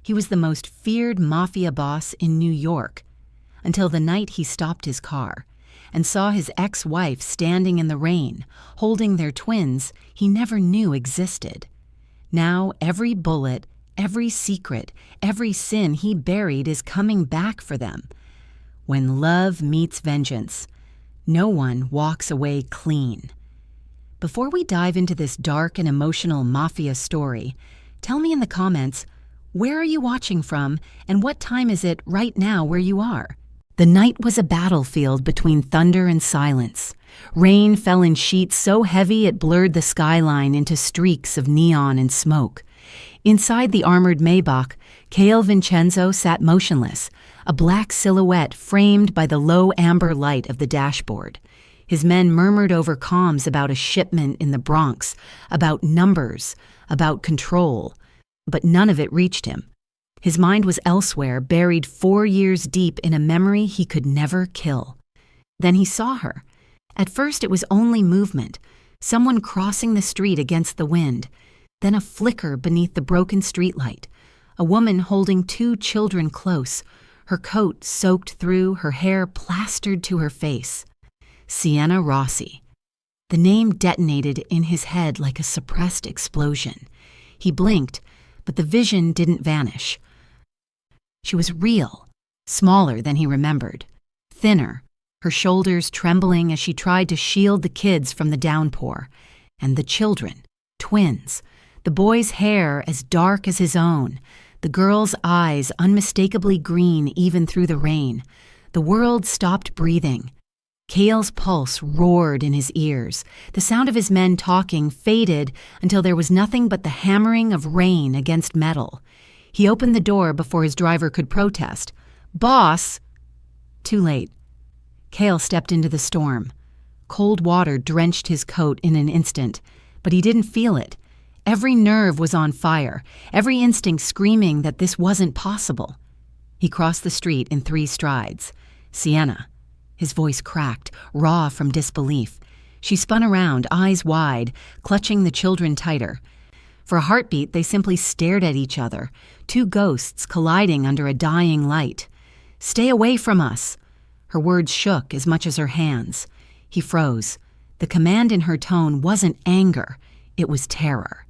He was the most feared Mafia boss in New York, until the night he stopped his car and saw his ex-wife standing in the rain, holding their twins he never knew existed. Now every bullet, every secret, every sin he buried is coming back for them. When love meets vengeance, no one walks away clean. Before we dive into this dark and emotional Mafia story, tell me in the comments, where are you watching from and what time is it right now where you are? The night was a battlefield between thunder and silence. Rain fell in sheets so heavy it blurred the skyline into streaks of neon and smoke. Inside the armored Maybach, Cale Vincenzo sat motionless, a black silhouette framed by the low amber light of the dashboard. His men murmured over comms about a shipment in the Bronx, about numbers, about control, but none of it reached him. His mind was elsewhere, buried 4 years deep in a memory he could never kill. Then he saw her. At first it was only movement, someone crossing the street against the wind, then a flicker beneath the broken streetlight, a woman holding 2 children close, her coat soaked through, her hair plastered to her face. Sienna Rossi. The name detonated in his head like a suppressed explosion. He blinked, but the vision didn't vanish. She was real, smaller than he remembered, thinner, her shoulders trembling as she tried to shield the kids from the downpour. And the children, twins, the boy's hair as dark as his own, the girl's eyes unmistakably green even through the rain. The world stopped breathing. Cale's pulse roared in his ears. The sound of his men talking faded until there was nothing but the hammering of rain against metal. He opened the door before his driver could protest. "Boss!" Too late. Cale stepped into the storm. Cold water drenched his coat in an instant, but he didn't feel it. Every nerve was on fire, every instinct screaming that this wasn't possible. He crossed the street in 3 strides. Sienna. His voice cracked, raw from disbelief. She spun around, eyes wide, clutching the children tighter. For a heartbeat, they simply stared at each other, 2 ghosts colliding under a dying light. "Stay away from us!" Her words shook as much as her hands. He froze. The command in her tone wasn't anger, it was terror.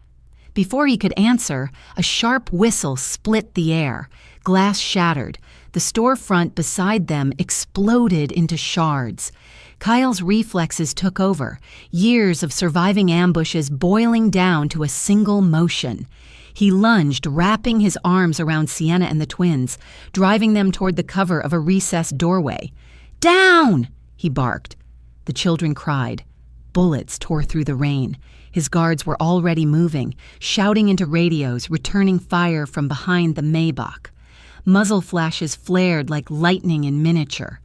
Before he could answer, a sharp whistle split the air. Glass shattered. The storefront beside them exploded into shards. Kyle's reflexes took over, years of surviving ambushes boiling down to a single motion. He lunged, wrapping his arms around Sienna and the twins, driving them toward the cover of a recessed doorway. "Down!" he barked. The children cried. Bullets tore through the rain. His guards were already moving, shouting into radios, returning fire from behind the Maybach. Muzzle flashes flared like lightning in miniature.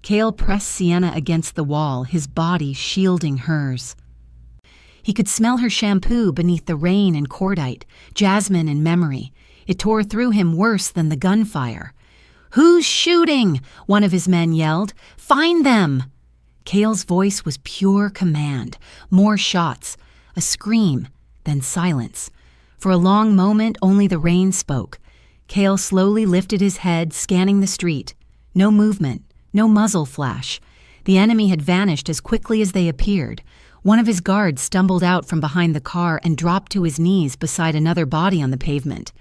Cale pressed Sienna against the wall, his body shielding hers. He could smell her shampoo beneath the rain and cordite, jasmine and memory. It tore through him worse than the gunfire. "Who's shooting?" one of his men yelled. "Find them!" Cale's voice was pure command. More shots. A scream, then silence. For a long moment, only the rain spoke. Cale slowly lifted his head, scanning the street. No movement, no muzzle flash. The enemy had vanished as quickly as they appeared. One of his guards stumbled out from behind the car and dropped to his knees beside another body on the pavement.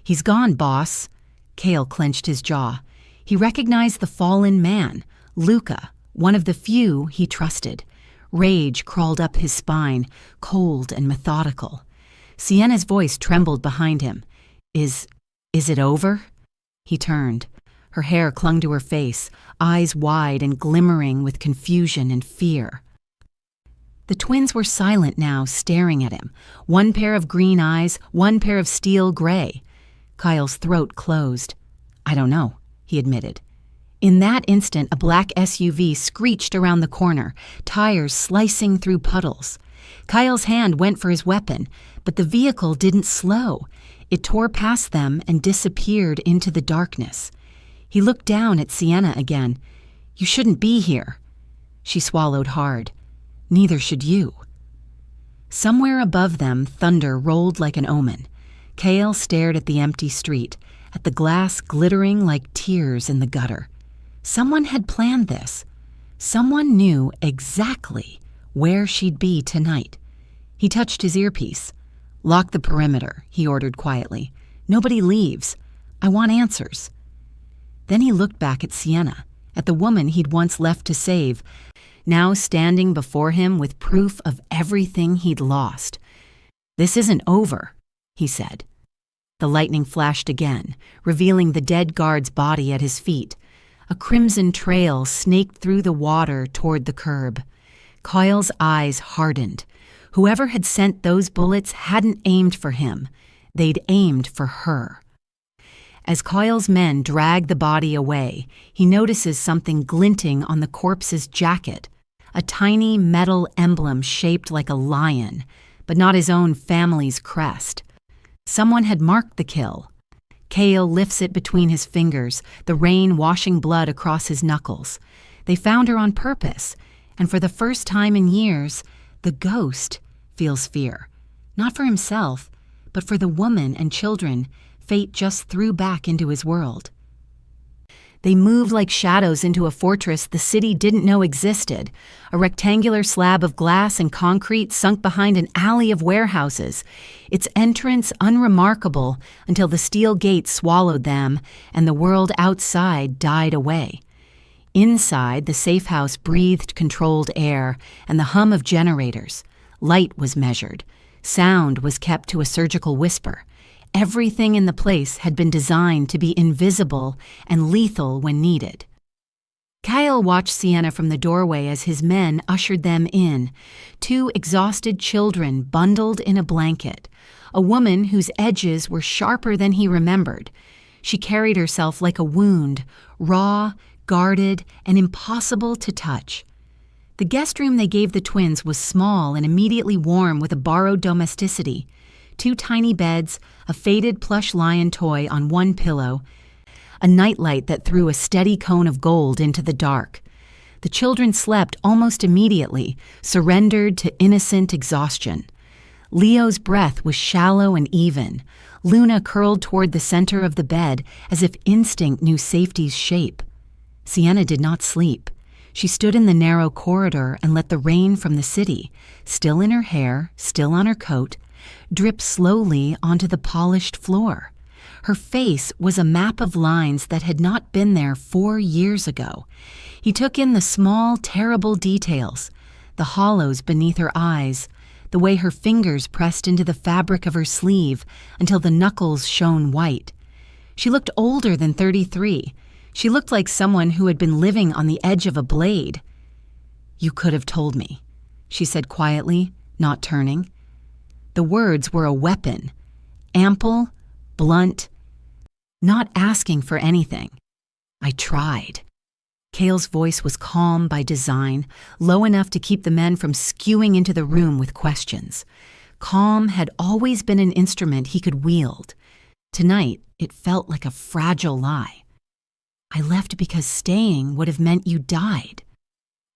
"He's gone, boss." Cale clenched his jaw. He recognized the fallen man, Luca, one of the few he trusted. Rage crawled up his spine, cold and methodical. Sienna's voice trembled behind him. Is it over?" He turned. Her hair clung to her face, eyes wide and glimmering with confusion and fear. The twins were silent now, staring at him. One pair of green eyes, one pair of steel gray. Kyle's throat closed. "I don't know," he admitted. In that instant, a black SUV screeched around the corner, tires slicing through puddles. Kyle's hand went for his weapon, but the vehicle didn't slow. It tore past them and disappeared into the darkness. He looked down at Sienna again. "You shouldn't be here." She swallowed hard. "Neither should you." Somewhere above them, thunder rolled like an omen. Cale stared at the empty street. at the glass glittering like tears in the gutter. Someone had planned this. Someone knew exactly where she'd be tonight. He touched his earpiece. "Lock the perimeter," he ordered quietly. "Nobody leaves. I want answers." Then he looked back at Sienna, at the woman he'd once left to save, now standing before him with proof of everything he'd lost. "This isn't over," he said. The lightning flashed again, revealing the dead guard's body at his feet. A crimson trail snaked through the water toward the curb. Kyle's eyes hardened. Whoever had sent those bullets hadn't aimed for him. They'd aimed for her. As Kyle's men drag the body away, he notices something glinting on the corpse's jacket, a tiny metal emblem shaped like a lion, but not his own family's crest. Someone had marked the kill. Cale lifts it between his fingers, the rain washing blood across his knuckles. They found her on purpose, and for the first time in years, the ghost feels fear. Not for himself, but for the woman and children fate just threw back into his world. They moved like shadows into a fortress the city didn't know existed, a rectangular slab of glass and concrete sunk behind an alley of warehouses, its entrance unremarkable until the steel gate swallowed them and the world outside died away. Inside, the safe house breathed controlled air and the hum of generators. Light was measured. Sound was kept to a surgical whisper. Everything in the place had been designed to be invisible and lethal when needed. Kyle watched Sienna from the doorway as his men ushered them in, two exhausted children bundled in a blanket, a woman whose edges were sharper than he remembered. She carried herself like a wound, raw, guarded, and impossible to touch. The guest room they gave the twins was small and immediately warm with a borrowed domesticity. 2 tiny beds, a faded plush lion toy on one pillow, a nightlight that threw a steady cone of gold into the dark. The children slept almost immediately, surrendered to innocent exhaustion. Leo's breath was shallow and even. Luna curled toward the center of the bed as if instinct knew safety's shape. Sienna did not sleep. She stood in the narrow corridor and let the rain from the city, still in her hair, still on her coat, drip slowly onto the polished floor. Her face was a map of lines that had not been there 4 years ago. He took in the small, terrible details, the hollows beneath her eyes, the way her fingers pressed into the fabric of her sleeve until the knuckles shone white. She looked older than 33. She looked like someone who had been living on the edge of a blade. "You could have told me," she said quietly, not turning. The words were a weapon, ample, blunt, not asking for anything. "I tried." Cale's voice was calm by design, low enough to keep the men from skewing into the room with questions. Calm had always been an instrument he could wield. Tonight, it felt like a fragile lie. "I left because staying would have meant you died."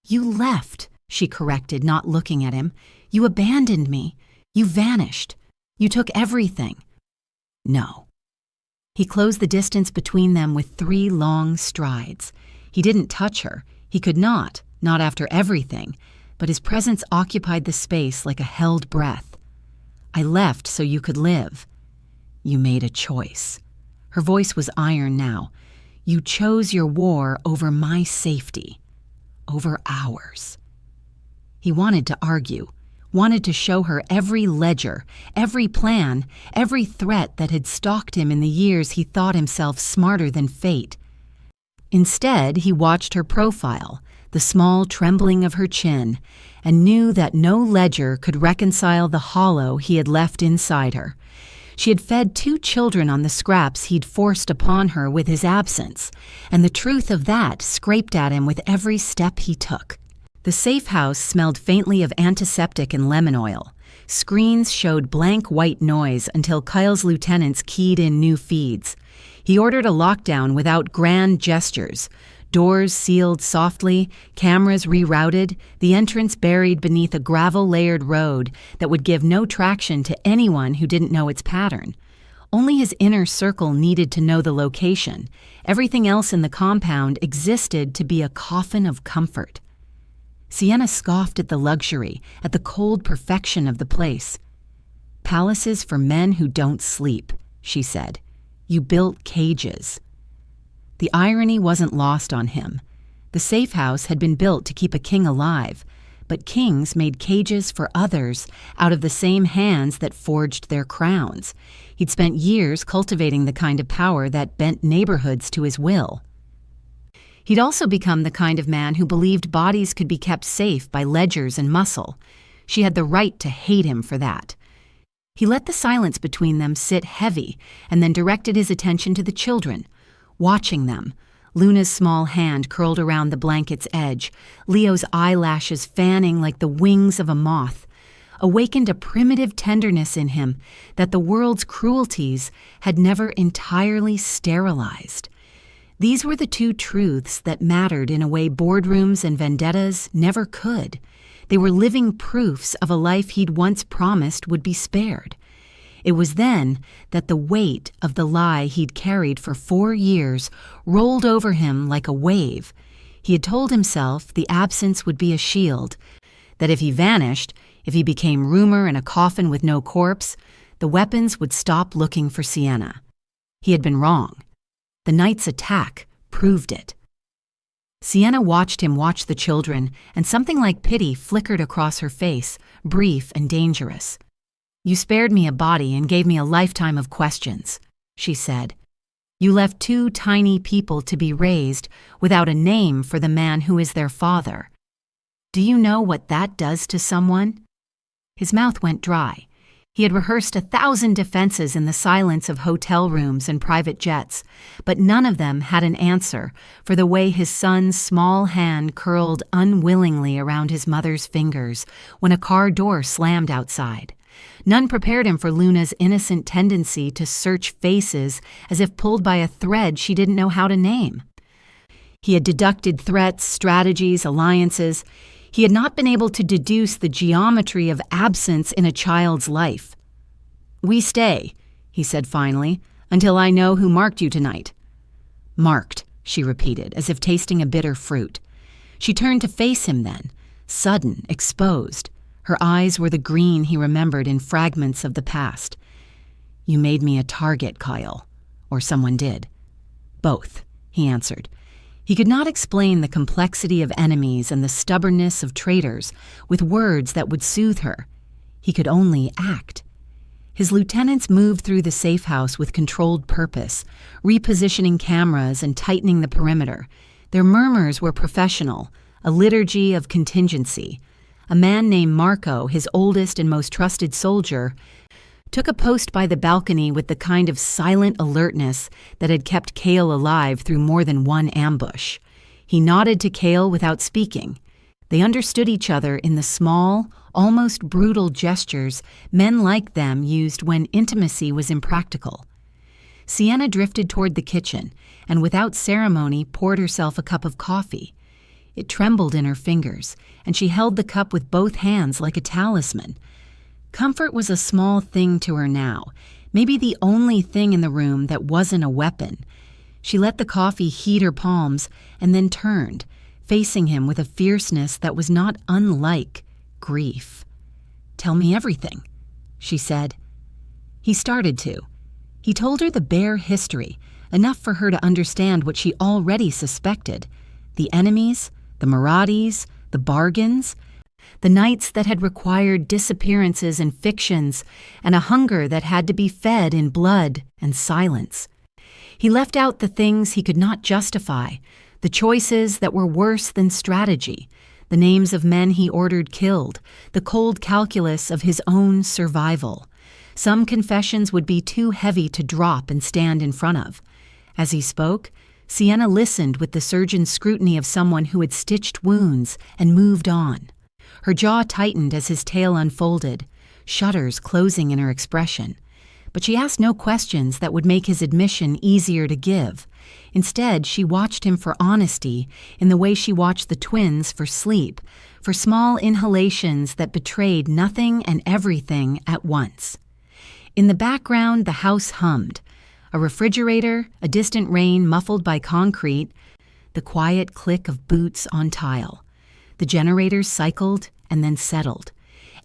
"You left," she corrected, not looking at him. "You abandoned me. You vanished. You took everything." "No." He closed the distance between them with 3 long strides. He didn't touch her. He could not after everything, but his presence occupied the space like a held breath. "I left so you could live. You made a choice." Her voice was iron now. "You chose your war over my safety, over ours." He wanted to argue, wanted to show her every ledger, every plan, every threat that had stalked him in the years he thought himself smarter than fate. Instead, he watched her profile, the small trembling of her chin, and knew that no ledger could reconcile the hollow he had left inside her. She had fed 2 children on the scraps he'd forced upon her with his absence, and the truth of that scraped at him with every step he took. The safe house smelled faintly of antiseptic and lemon oil. Screens showed blank white noise until Kyle's lieutenants keyed in new feeds. He ordered a lockdown without grand gestures. Doors sealed softly, cameras rerouted, the entrance buried beneath a gravel-layered road that would give no traction to anyone who didn't know its pattern. Only his inner circle needed to know the location. Everything else in the compound existed to be a coffin of comfort. Sienna scoffed at the luxury, at the cold perfection of the place. "Palaces for men who don't sleep," she said. "You built cages." The irony wasn't lost on him. The safe house had been built to keep a king alive, but kings made cages for others out of the same hands that forged their crowns. He'd spent years cultivating the kind of power that bent neighborhoods to his will. He'd also become the kind of man who believed bodies could be kept safe by ledgers and muscle. She had the right to hate him for that. He let the silence between them sit heavy and then directed his attention to the children, watching them. Luna's small hand curled around the blanket's edge, Leo's eyelashes fanning like the wings of a moth, awakened a primitive tenderness in him that the world's cruelties had never entirely sterilized. These were the two truths that mattered in a way boardrooms and vendettas never could. They were living proofs of a life he'd once promised would be spared. It was then that the weight of the lie he'd carried for 4 years rolled over him like a wave. He had told himself the absence would be a shield, that if he vanished, if he became rumor in a coffin with no corpse, the weapons would stop looking for Sienna. He had been wrong. The night's attack proved it. Sienna watched him watch the children, and something like pity flickered across her face, brief and dangerous. "You spared me a body and gave me a lifetime of questions," she said. "You left 2 tiny people to be raised without a name for the man who is their father. Do you know what that does to someone?" His mouth went dry. He had rehearsed 1,000 defenses in the silence of hotel rooms and private jets, but none of them had an answer for the way his son's small hand curled unwillingly around his mother's fingers when a car door slammed outside. None prepared him for Luna's innocent tendency to search faces as if pulled by a thread she didn't know how to name. He had deducted threats, strategies, alliances. He had not been able to deduce the geometry of absence in a child's life. "We stay," he said finally, "until I know who marked you tonight." "Marked," she repeated, as if tasting a bitter fruit. She turned to face him then, sudden, exposed. Her eyes were the green he remembered in fragments of the past. "You made me a target, Kyle. Or someone did." "Both," he answered. He could not explain the complexity of enemies and the stubbornness of traitors with words that would soothe her. He could only act. His lieutenants moved through the safe house with controlled purpose, repositioning cameras and tightening the perimeter. Their murmurs were professional, a liturgy of contingency. A man named Marco, his oldest and most trusted soldier, took a post by the balcony with the kind of silent alertness that had kept Cale alive through more than one ambush. He nodded to Cale without speaking. They understood each other in the small, almost brutal gestures men like them used when intimacy was impractical. Sienna drifted toward the kitchen and without ceremony poured herself a cup of coffee. It trembled in her fingers, and she held the cup with both hands like a talisman. Comfort was a small thing to her now, maybe the only thing in the room that wasn't a weapon. She let the coffee heat her palms and then turned, facing him with a fierceness that was not unlike grief. "Tell me everything," she said. He started to. He told her the bare history, enough for her to understand what she already suspected. The enemies, the Maraudis, the bargains, the nights that had required disappearances and fictions, and a hunger that had to be fed in blood and silence. He left out the things he could not justify, the choices that were worse than strategy, the names of men he ordered killed, the cold calculus of his own survival. Some confessions would be too heavy to drop and stand in front of. As he spoke, Sienna listened with the surgeon's scrutiny of someone who had stitched wounds and moved on. Her jaw tightened as his tale unfolded, shutters closing in her expression. But she asked no questions that would make his admission easier to give. Instead, she watched him for honesty in the way she watched the twins for sleep, for small inhalations that betrayed nothing and everything at once. In the background, the house hummed. A refrigerator, a distant rain muffled by concrete, the quiet click of boots on tile. The generators cycled and then settled.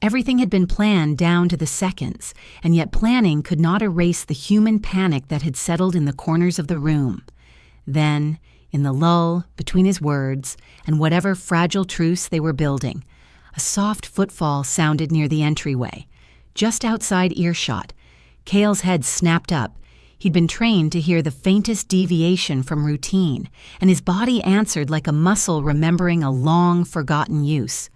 Everything had been planned down to the seconds, and yet planning could not erase the human panic that had settled in the corners of the room. Then, in the lull between his words and whatever fragile truce they were building, a soft footfall sounded near the entryway. Just outside earshot, Cale's head snapped up. He'd been trained to hear the faintest deviation from routine, and his body answered like a muscle remembering a long-forgotten use.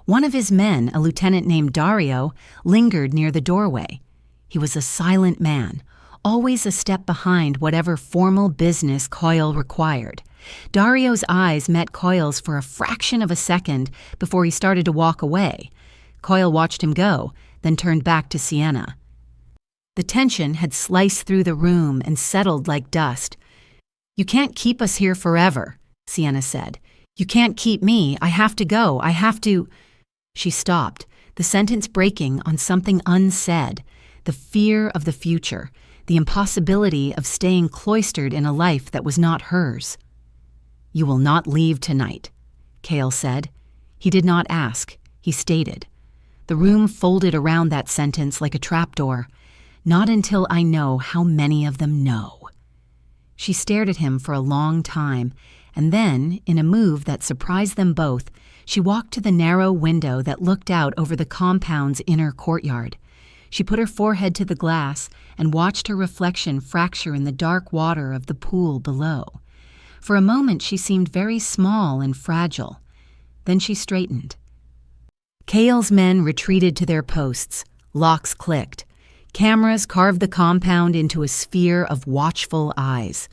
One of his men, a lieutenant named Dario, lingered near the doorway. He was a silent man, always a step behind whatever formal business Coyle required. Dario's eyes met Coyle's for a fraction of a second before he started to walk away. Coyle watched him go, then turned back to Sienna. The tension had sliced through the room and settled like dust. "You can't keep us here forever," Sienna said. "You can't keep me. I have to go. I have to—" She stopped, the sentence breaking on something unsaid, the fear of the future, the impossibility of staying cloistered in a life that was not hers. "You will not leave tonight," Cale said. He did not ask, he stated. The room folded around that sentence like a trapdoor. "Not until I know how many of them know." She stared at him for a long time, and then, in a move that surprised them both, she walked to the narrow window that looked out over the compound's inner courtyard. She put her forehead to the glass and watched her reflection fracture in the dark water of the pool below. For a moment she seemed very small and fragile. Then she straightened. Cale's men retreated to their posts. Locks clicked. Cameras carved the compound into a sphere of watchful eyes.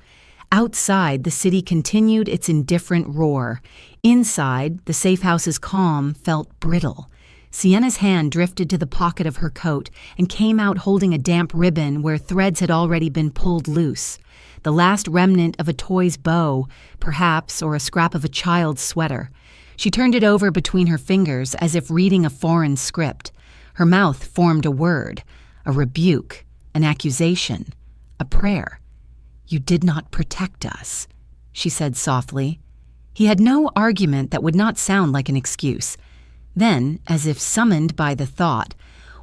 Outside, the city continued its indifferent roar. Inside, the safe house's calm felt brittle. Sienna's hand drifted to the pocket of her coat and came out holding a damp ribbon where threads had already been pulled loose. The last remnant of a toy's bow, perhaps, or a scrap of a child's sweater. She turned it over between her fingers as if reading a foreign script. Her mouth formed a word. A rebuke, an accusation, a prayer. "You did not protect us," she said softly. He had no argument that would not sound like an excuse. Then, as if summoned by the thought,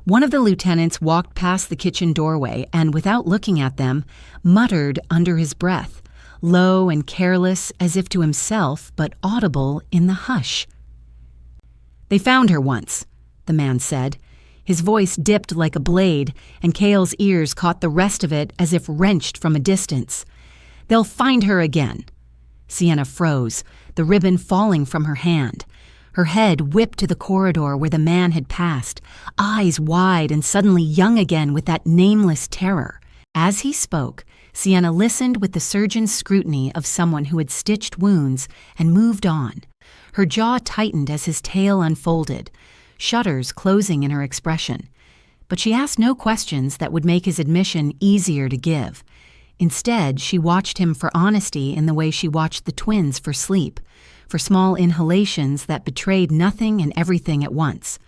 one of the lieutenants walked past the kitchen doorway and, without looking at them, muttered under his breath, low and careless as if to himself, but audible in the hush. "They found her once," the man said. His voice dipped like a blade, and Cale's ears caught the rest of it as if wrenched from a distance. "They'll find her again." Sienna froze, the ribbon falling from her hand. Her head whipped to the corridor where the man had passed, eyes wide and suddenly young again with that nameless terror. As he spoke, Sienna listened with the surgeon's scrutiny of someone who had stitched wounds and moved on. Her jaw tightened as his tale unfolded, shutters closing in her expression. But she asked no questions that would make his admission easier to give. Instead, she watched him for honesty in the way she watched the twins for sleep, for small inhalations that betrayed nothing and everything at once.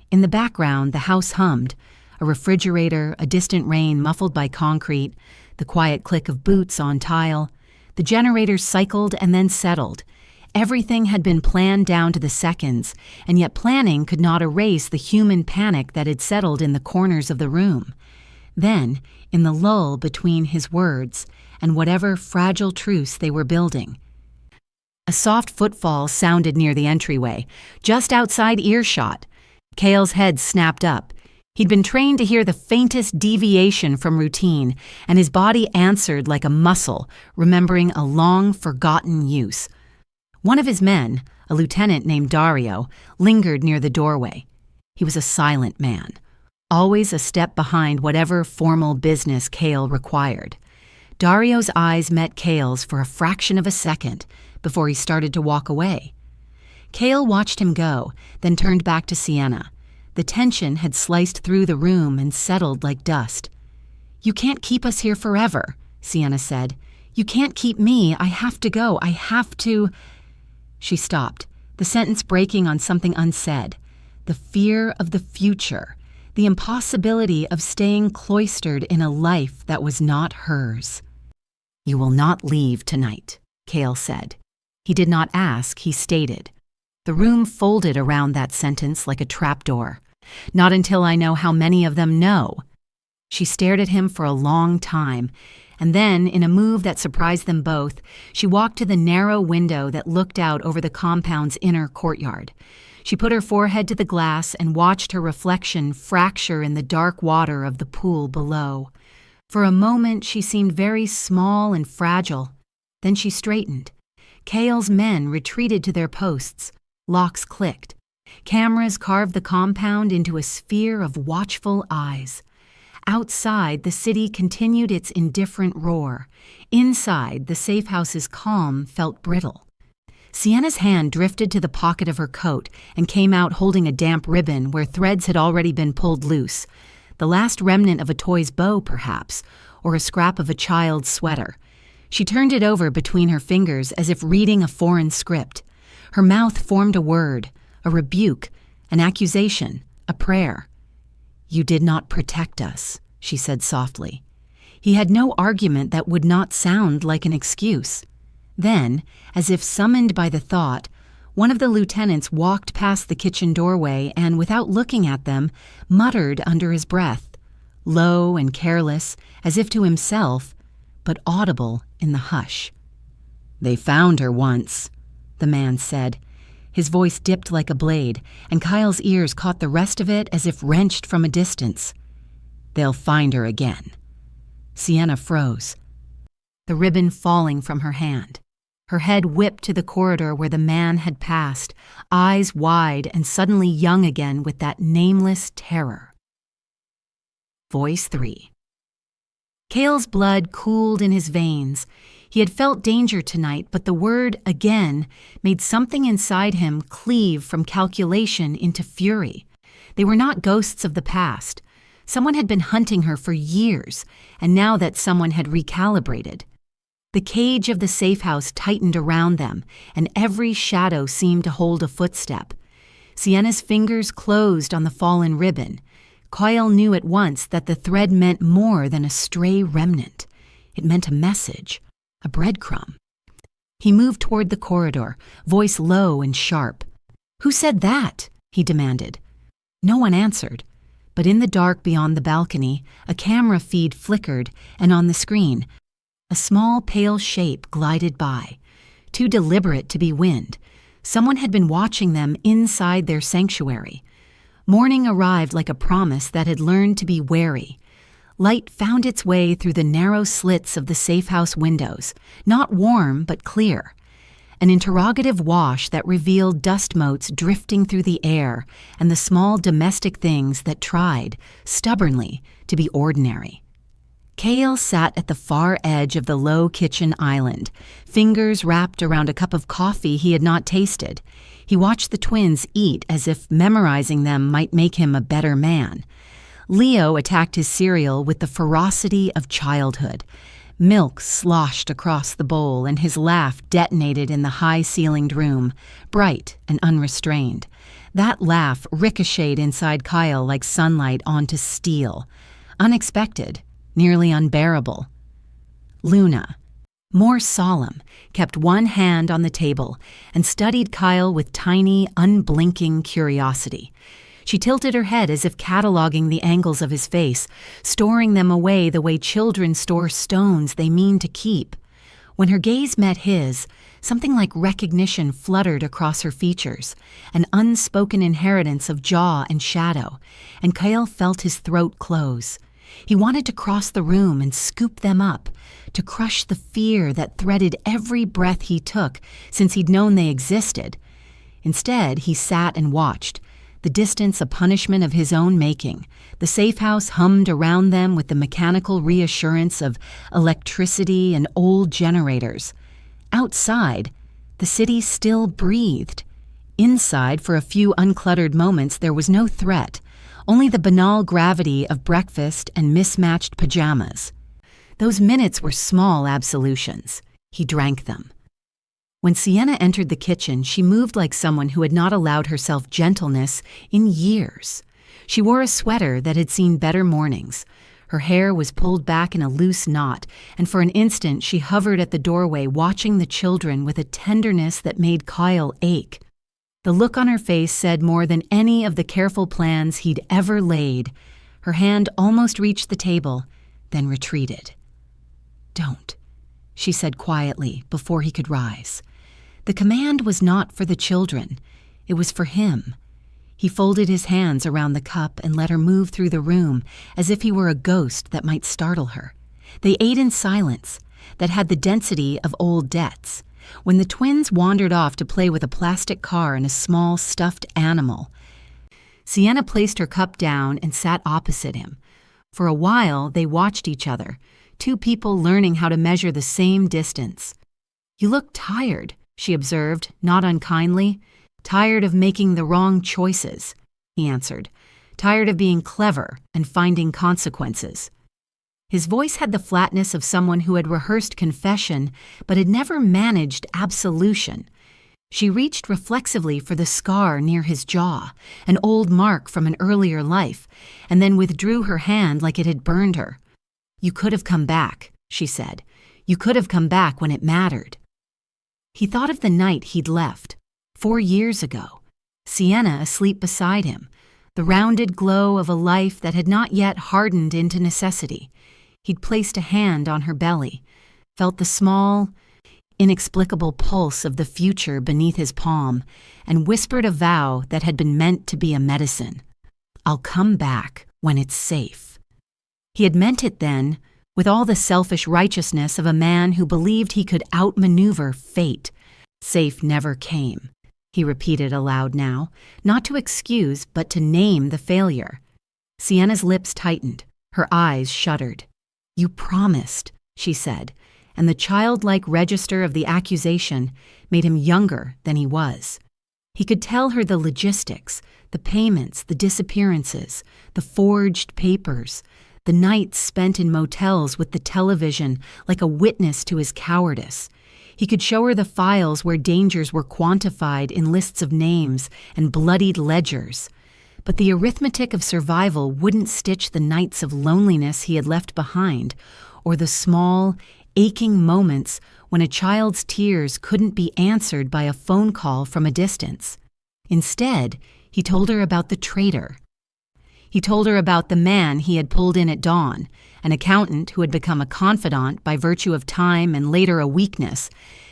In the background, the house hummed, a refrigerator, a distant rain muffled by concrete, the quiet click of boots on tile. The generators cycled and then settled. Everything had been planned down to the seconds, and yet planning could not erase the human panic that had settled in the corners of the room. Then, in the lull between his words and whatever fragile truce they were building, a soft footfall sounded near the entryway, just outside earshot. Cale's head snapped up. He'd been trained to hear the faintest deviation from routine, and his body answered like a muscle, remembering a long-forgotten use. One of his men, a lieutenant named Dario, lingered near the doorway. He was a silent man, always a step behind whatever formal business Cale required. Dario's eyes met Cale's for a fraction of a second before he started to walk away. Cale watched him go, then turned back to Sienna. The tension had sliced through the room and settled like dust. "You can't keep us here forever," Sienna said. "You can't keep me. I have to go. I have to—" She stopped, the sentence breaking on something unsaid. The fear of the future, the impossibility of staying cloistered in a life that was not hers. "You will not leave tonight," Cale said. He did not ask, he stated. The room folded around that sentence like a trapdoor. "Not until I know how many of them know." She stared at him for a long time, and then, in a move that surprised them both, she walked to the narrow window that looked out over the compound's inner courtyard. She put her forehead to the glass and watched her reflection fracture in the dark water of the pool below. For a moment, she seemed very small and fragile. Then she straightened. Cale's men retreated to their posts. Locks clicked. Cameras carved the compound into a sphere of watchful eyes. Outside, the city continued its indifferent roar. Inside, the safe house's calm felt brittle. Sienna's hand drifted to the pocket of her coat and came out holding a damp ribbon where threads had already been pulled loose. The last remnant of a toy's bow, perhaps, or a scrap of a child's sweater. She turned it over between her fingers as if reading a foreign script. Her mouth formed a word, a rebuke, an accusation, a prayer. "You did not protect us," she said softly. He had no argument that would not sound like an excuse. Then, as if summoned by the thought, one of the lieutenants walked past the kitchen doorway and, without looking at them, muttered under his breath, low and careless, as if to himself, but audible in the hush. "They found her once," the man said. His voice dipped like a blade, and Kyle's ears caught the rest of it as if wrenched from a distance. "They'll find her again." Sienna froze, the ribbon falling from her hand. Her head whipped to the corridor where the man had passed, eyes wide and suddenly young again with that nameless terror. Voice 3. Cale's blood cooled in his veins. He had felt danger tonight, but the word "again" made something inside him cleave from calculation into fury. They were not ghosts of the past. Someone had been hunting her for years, and now that someone had recalibrated. The cage of the safe house tightened around them, and every shadow seemed to hold a footstep. Sienna's fingers closed on the fallen ribbon. Kyle knew at once that the thread meant more than a stray remnant. It meant a message, a breadcrumb. He moved toward the corridor, voice low and sharp. "Who said that?" he demanded. No one answered, but in the dark beyond the balcony, a camera feed flickered, and on the screen, a small pale shape glided by. Too deliberate to be wind. Someone had been watching them inside their sanctuary. Morning arrived like a promise that had learned to be wary. Light found its way through the narrow slits of the safe house windows, not warm but clear. An interrogative wash that revealed dust motes drifting through the air and the small domestic things that tried, stubbornly, to be ordinary. Cale sat at the far edge of the low kitchen island, fingers wrapped around a cup of coffee he had not tasted. He watched the twins eat as if memorizing them might make him a better man. Leo attacked his cereal with the ferocity of childhood. Milk sloshed across the bowl, and his laugh detonated in the high-ceilinged room, bright and unrestrained. That laugh ricocheted inside Kyle like sunlight onto steel. Unexpected, nearly unbearable. Luna, more solemn, kept one hand on the table and studied Kyle with tiny, unblinking curiosity. She tilted her head as if cataloging the angles of his face, storing them away the way children store stones they mean to keep. When her gaze met his, something like recognition fluttered across her features, an unspoken inheritance of jaw and shadow, and Kyle felt his throat close. He wanted to cross the room and scoop them up, to crush the fear that threaded every breath he took since he'd known they existed. Instead, he sat and watched, the distance a punishment of his own making. The safe house hummed around them with the mechanical reassurance of electricity and old generators. Outside, the city still breathed. Inside, for a few uncluttered moments, there was no threat, only the banal gravity of breakfast and mismatched pajamas. Those minutes were small absolutions. He drank them. When Sienna entered the kitchen, she moved like someone who had not allowed herself gentleness in years. She wore a sweater that had seen better mornings. Her hair was pulled back in a loose knot, and for an instant she hovered at the doorway watching the children with a tenderness that made Kyle ache. The look on her face said more than any of the careful plans he'd ever laid. Her hand almost reached the table, then retreated. "Don't," she said quietly before he could rise. The command was not for the children. It was for him. He folded his hands around the cup and let her move through the room as if he were a ghost that might startle her. They ate in silence that had the density of old debts. When the twins wandered off to play with a plastic car and a small stuffed animal, Sienna placed her cup down and sat opposite him. For a while, they watched each other, two people learning how to measure the same distance. "You look tired," she observed, not unkindly. "Tired of making the wrong choices," he answered. "Tired of being clever and finding consequences." His voice had the flatness of someone who had rehearsed confession but had never managed absolution. She reached reflexively for the scar near his jaw, an old mark from an earlier life, and then withdrew her hand like it had burned her. "You could have come back," she said. "You could have come back when it mattered." He thought of the night he'd left, 4 years ago, Sienna asleep beside him, the rounded glow of a life that had not yet hardened into necessity. He'd placed a hand on her belly, felt the small, inexplicable pulse of the future beneath his palm, and whispered a vow that had been meant to be a medicine. "I'll come back when it's safe." He had meant it then, with all the selfish righteousness of a man who believed he could outmaneuver fate. "Safe never came," he repeated aloud now, not to excuse but to name the failure. Sienna's lips tightened, her eyes shuddered. "You promised," she said, and the childlike register of the accusation made him younger than he was. He could tell her the logistics, the payments, the disappearances, the forged papers, the nights spent in motels with the television like a witness to his cowardice. He could show her the files where dangers were quantified in lists of names and bloodied ledgers. But the arithmetic of survival wouldn't stitch the nights of loneliness he had left behind, or the small, aching moments when a child's tears couldn't be answered by a phone call from a distance. Instead, he told her about the traitor. He told her about the man he had pulled in at dawn, an accountant who had become a confidant by virtue of time and later a weakness,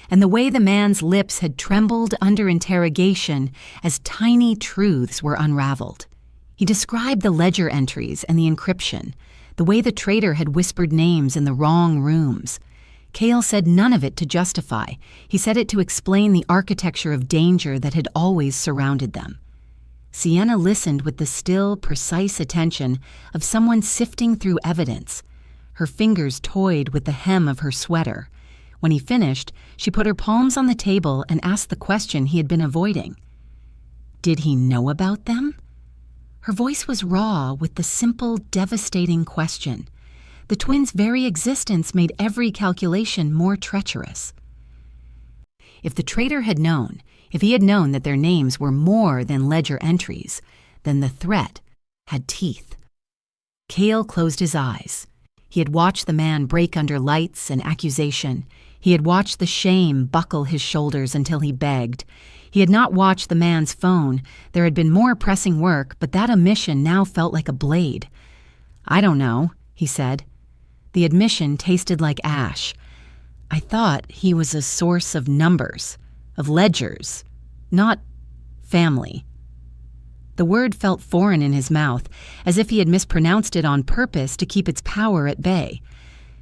and the way the man's lips had trembled under interrogation as tiny truths were unraveled. He described the ledger entries and the encryption, the way the traitor had whispered names in the wrong rooms. Cale said none of it to justify. He said it to explain the architecture of danger that had always surrounded them. Sienna listened with the still, precise attention of someone sifting through evidence. Her fingers toyed with the hem of her sweater. When he finished, she put her palms on the table and asked the question he had been avoiding. Did he know about them? Her voice was raw with the simple, devastating question. The twins' very existence made every calculation more treacherous. If the traitor had known, if he had known that their names were more than ledger entries, then the threat had teeth. Cale closed his eyes. He had watched the man break under lights and accusation. He had watched the shame buckle his shoulders until he begged. He had not watched the man's phone. There had been more pressing work, but that omission now felt like a blade. "I don't know," he said. The admission tasted like ash. "I thought he was a source of numbers, of ledgers, not family." The word felt foreign in his mouth, as if he had mispronounced it on purpose to keep its power at bay.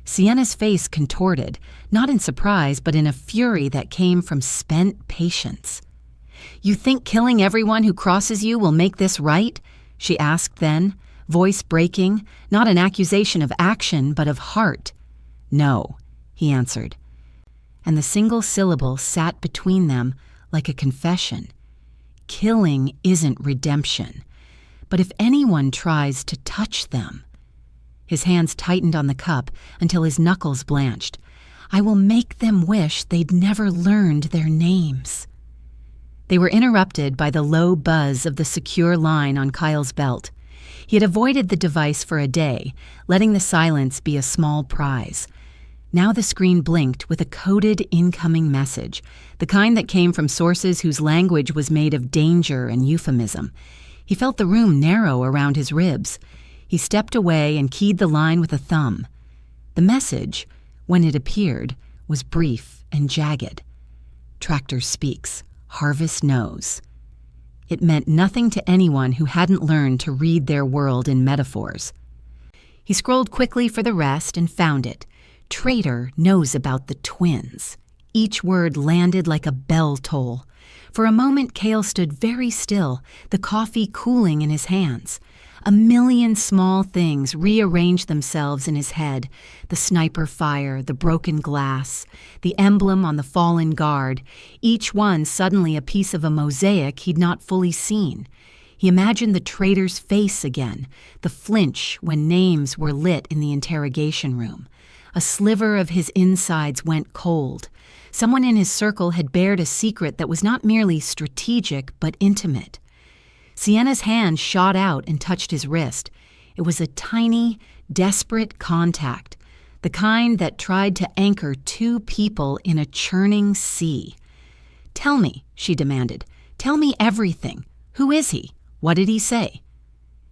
Sienna's face contorted, not in surprise, but in a fury that came from spent patience. "You think killing everyone who crosses you will make this right?" she asked then, voice breaking, not an accusation of action, but of heart. "No," he answered. And the single syllable sat between them like a confession. Killing isn't redemption. But if anyone tries to touch them... His hands tightened on the cup until his knuckles blanched. "I will make them wish they'd never learned their names." They were interrupted by the low buzz of the secure line on Kyle's belt. He had avoided the device for a day, letting the silence be a small prize. Now the screen blinked with a coded incoming message, the kind that came from sources whose language was made of danger and euphemism. He felt the room narrow around his ribs. He stepped away and keyed the line with a thumb. The message, when it appeared, was brief and jagged. Tractor speaks. Harvest knows. It meant nothing to anyone who hadn't learned to read their world in metaphors. He scrolled quickly for the rest and found it. Traitor knows about the twins. Each word landed like a bell toll. For a moment, Cale stood very still, the coffee cooling in his hands. A million small things rearranged themselves in his head. The sniper fire, the broken glass, the emblem on the fallen guard, each one suddenly a piece of a mosaic he'd not fully seen. He imagined the traitor's face again, the flinch when names were lit in the interrogation room. A sliver of his insides went cold. Someone in his circle had bared a secret that was not merely strategic but intimate. Sienna's hand shot out and touched his wrist. It was a tiny, desperate contact, the kind that tried to anchor two people in a churning sea. "Tell me," she demanded. "Tell me everything. Who is he? What did he say?"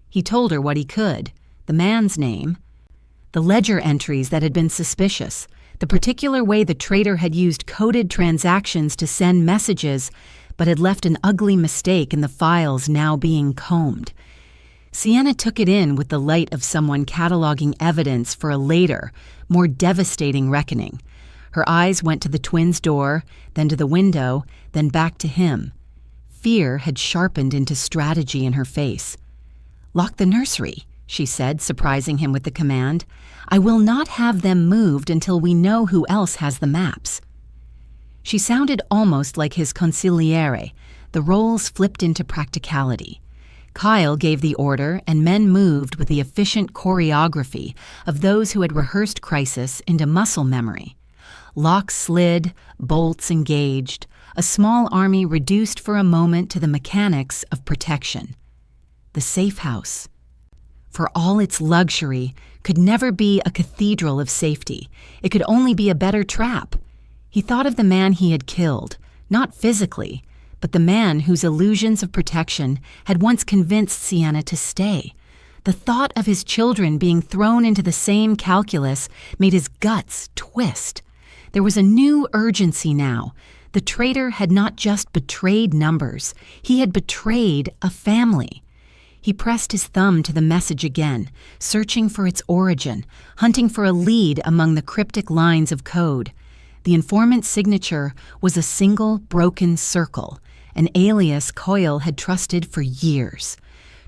He told her what he could, the man's name, the ledger entries that had been suspicious, the particular way the traitor had used coded transactions to send messages but had left an ugly mistake in the files now being combed. Sienna took it in with the light of someone cataloging evidence for a later, more devastating reckoning. Her eyes went to the twins' door, then to the window, then back to him. Fear had sharpened into strategy in her face. "Lock the nursery," she said, surprising him with the command. "I will not have them moved until we know who else has the maps." She sounded almost like his consigliere, the roles flipped into practicality. Kyle gave the order, and men moved with the efficient choreography of those who had rehearsed crisis into muscle memory. Locks slid, bolts engaged, a small army reduced for a moment to the mechanics of protection. The safe house, for all its luxury, could never be a cathedral of safety. It could only be a better trap. He thought of the man he had killed, not physically, but the man whose illusions of protection had once convinced Sienna to stay. The thought of his children being thrown into the same calculus made his guts twist. There was a new urgency now. The traitor had not just betrayed numbers, he had betrayed a family. He pressed his thumb to the message again, searching for its origin, hunting for a lead among the cryptic lines of code. The informant's signature was a single broken circle, an alias Coyle had trusted for years.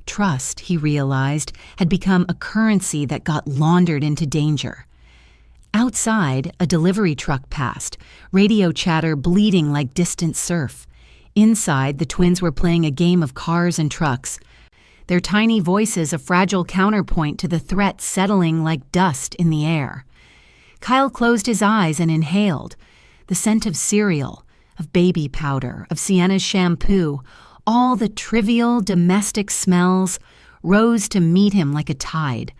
Trust, he realized, had become a currency that got laundered into danger. Outside, a delivery truck passed, radio chatter bleating like distant surf. Inside, the twins were playing a game of cars and trucks, their tiny voices a fragile counterpoint to the threat settling like dust in the air. Kyle closed his eyes and inhaled. The scent of cereal, of baby powder, of Sienna's shampoo, all the trivial domestic smells rose to meet him like a tide.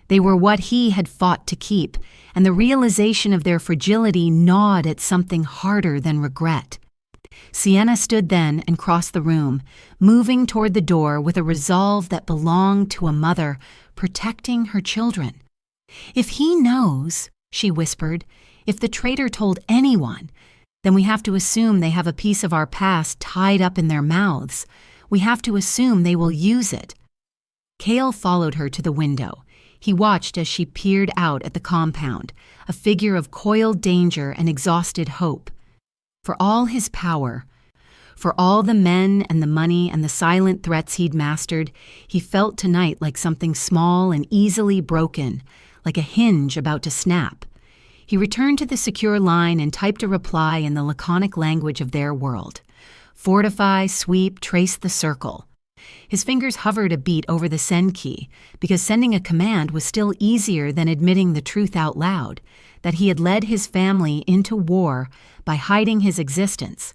They were what he had fought to keep, and the realization of their fragility gnawed at something harder than regret. Sienna stood then and crossed the room, moving toward the door with a resolve that belonged to a mother protecting her children. "If he knows," she whispered, "if the traitor told anyone, then we have to assume they have a piece of our past tied up in their mouths. We have to assume they will use it." Cale followed her to the window. He watched as she peered out at the compound, a figure of coiled danger and exhausted hope. For all his power, for all the men and the money and the silent threats he'd mastered, he felt tonight like something small and easily broken, like a hinge about to snap. He returned to the secure line and typed a reply in the laconic language of their world. Fortify, sweep, trace the circle. His fingers hovered a beat over the send key, because sending a command was still easier than admitting the truth out loud, that he had led his family into war by hiding his existence,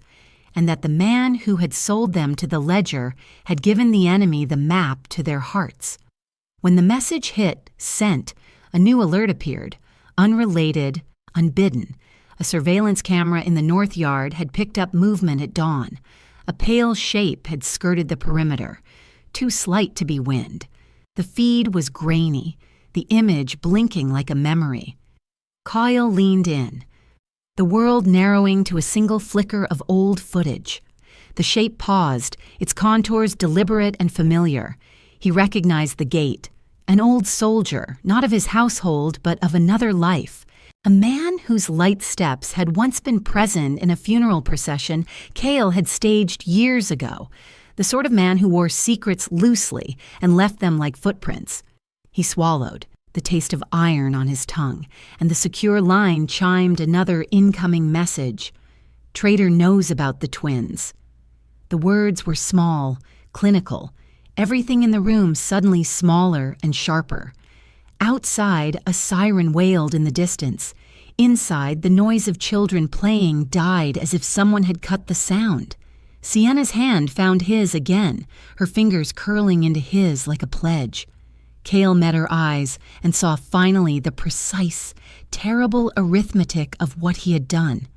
and that the man who had sold them to the ledger had given the enemy the map to their hearts. When the message hit sent, a new alert appeared, unrelated, unbidden. A surveillance camera in the north yard had picked up movement at dawn. A pale shape had skirted the perimeter, too slight to be wind. The feed was grainy, the image blinking like a memory. Kyle leaned in, the world narrowing to a single flicker of old footage. The shape paused, its contours deliberate and familiar. He recognized the gait. An old soldier, not of his household, but of another life. A man whose light steps had once been present in a funeral procession Cale had staged years ago. The sort of man who wore secrets loosely and left them like footprints. He swallowed, the taste of iron on his tongue, and the secure line chimed another incoming message. Traitor knows about the twins. The words were small, clinical, everything in the room suddenly smaller and sharper. Outside, a siren wailed in the distance. Inside, the noise of children playing died as if someone had cut the sound. Sienna's hand found his again, her fingers curling into his like a pledge. Cale met her eyes and saw finally the precise, terrible arithmetic of what he had done.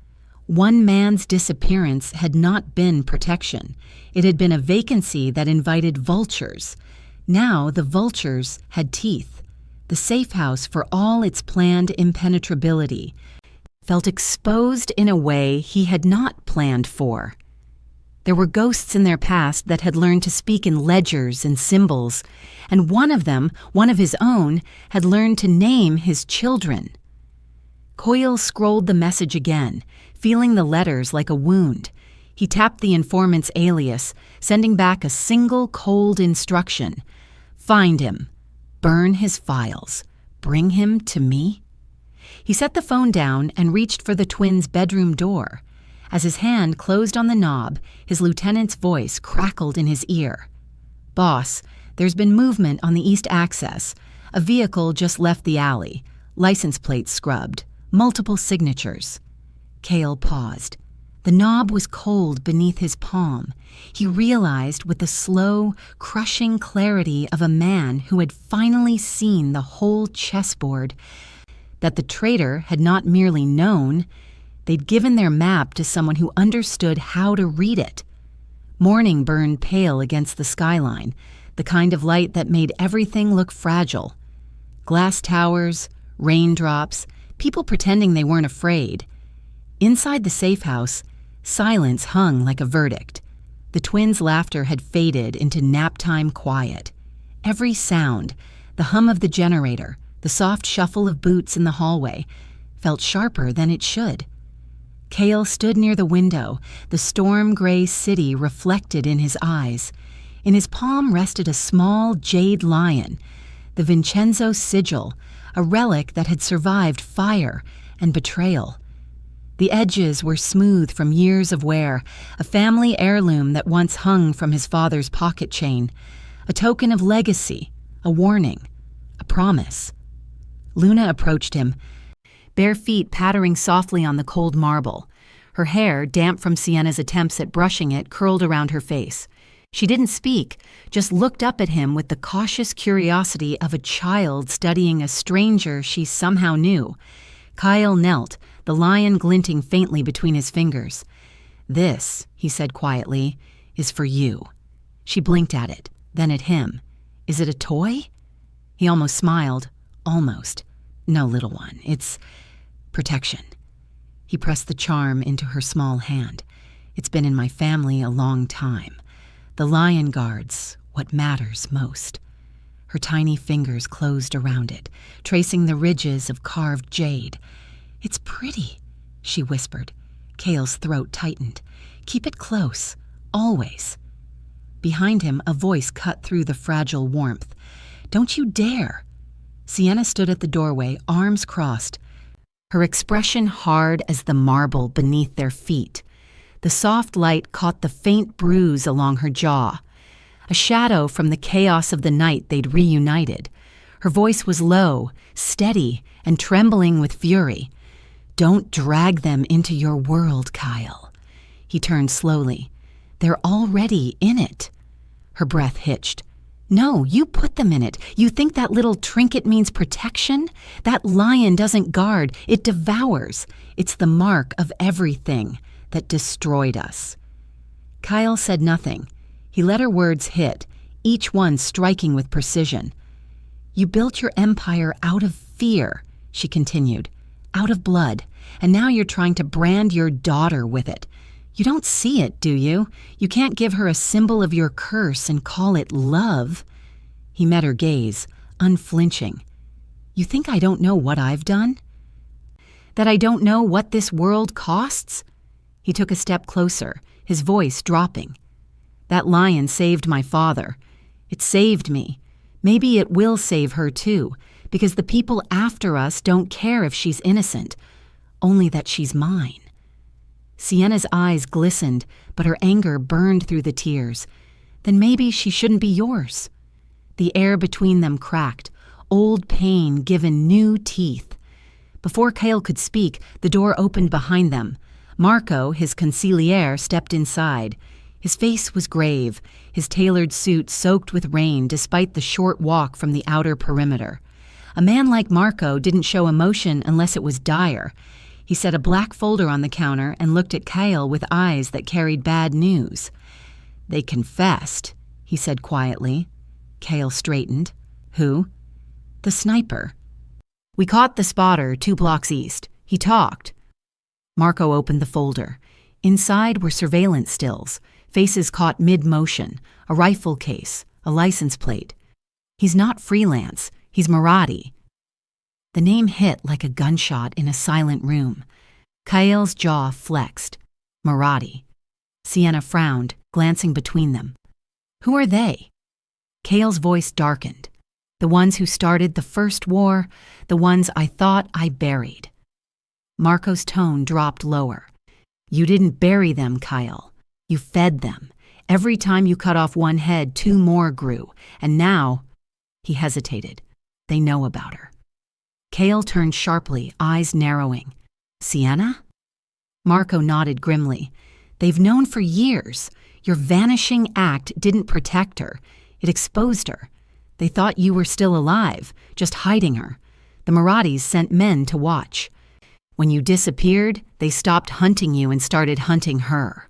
One man's disappearance had not been protection. It had been a vacancy that invited vultures. Now the vultures had teeth. The safe house, for all its planned impenetrability, felt exposed in a way he had not planned for. There were ghosts in their past that had learned to speak in ledgers and symbols, and one of them, one of his own, had learned to name his children. Coyle scrolled the message again, feeling the letters like a wound. He tapped the informant's alias, sending back a single cold instruction. Find him. Burn his files. Bring him to me. He set the phone down and reached for the twins' bedroom door. As his hand closed on the knob, his lieutenant's voice crackled in his ear. Boss, there's been movement on the east access. A vehicle just left the alley. License plates scrubbed. Multiple signatures. Cale paused. The knob was cold beneath his palm. He realized with the slow, crushing clarity of a man who had finally seen the whole chessboard that the traitor had not merely known, they'd given their map to someone who understood how to read it. Morning burned pale against the skyline, the kind of light that made everything look fragile. Glass towers, raindrops, people pretending they weren't afraid. Inside the safe house, silence hung like a verdict. The twins' laughter had faded into naptime quiet. Every sound, the hum of the generator, the soft shuffle of boots in the hallway, felt sharper than it should. Cale stood near the window, the storm-gray city reflected in his eyes. In his palm rested a small jade lion, the Vincenzo sigil, a relic that had survived fire and betrayal. The edges were smooth from years of wear, a family heirloom that once hung from his father's pocket chain, a token of legacy, a warning, a promise. Luna approached him, bare feet pattering softly on the cold marble. Her hair, damp from Sienna's attempts at brushing it, curled around her face. She didn't speak, just looked up at him with the cautious curiosity of a child studying a stranger she somehow knew. Kyle knelt, the lion glinting faintly between his fingers. "This," he said quietly, "is for you." She blinked at it, then at him. "Is it a toy?" He almost smiled. Almost. "No, little one, it's protection." He pressed the charm into her small hand. "It's been in my family a long time. The lion guards what matters most." Her tiny fingers closed around it, tracing the ridges of carved jade. "It's pretty," she whispered. Cale's throat tightened. "Keep it close, always." Behind him, a voice cut through the fragile warmth. "Don't you dare!" Sienna stood at the doorway, arms crossed, her expression hard as the marble beneath their feet. The soft light caught the faint bruise along her jaw, a shadow from the chaos of the night they'd reunited. Her voice was low, steady, and trembling with fury. "Don't drag them into your world, Kyle." He turned slowly. "They're already in it." Her breath hitched. No, you put them in it. You think that little trinket means protection? That lion doesn't guard, it devours. It's the mark of everything that destroyed us. Kyle said nothing. He let her words hit, each one striking with precision. You built your empire out of fear, she continued, out of blood, and now you're trying to brand your daughter with it. You don't see it, do you? You can't give her a symbol of your curse and call it love. He met her gaze, unflinching. You think I don't know what I've done? That I don't know what this world costs? He took a step closer, his voice dropping. That lion saved my father. It saved me. Maybe it will save her too, because the people after us don't care if she's innocent, only that she's mine. Sienna's eyes glistened, but her anger burned through the tears. Then maybe she shouldn't be yours. The air between them cracked, old pain given new teeth. Before Kale could speak, the door opened behind them. Marco, his consigliere, stepped inside. His face was grave, his tailored suit soaked with rain despite the short walk from the outer perimeter. A man like Marco didn't show emotion unless it was dire. He set a black folder on the counter and looked at Kyle with eyes that carried bad news. They confessed, he said quietly. Kale straightened. Who? The sniper. We caught the spotter 2 blocks east. He talked. Marco opened the folder. Inside were surveillance stills, faces caught mid-motion, a rifle case, a license plate. He's not freelance. He's Marathi. The name hit like a gunshot in a silent room. Kyle's jaw flexed. Marathi. Sienna frowned, glancing between them. Who are they? Kale's voice darkened. The ones who started the first war, the ones I thought I buried. Marco's tone dropped lower. You didn't bury them, Kyle. You fed them. Every time you cut off one head, 2 more grew. And now, he hesitated. They know about her. Kale turned sharply, eyes narrowing. Sienna? Marco nodded grimly. They've known for years. Your vanishing act didn't protect her. It exposed her. They thought you were still alive, just hiding her. The Marathis sent men to watch. When you disappeared, they stopped hunting you and started hunting her.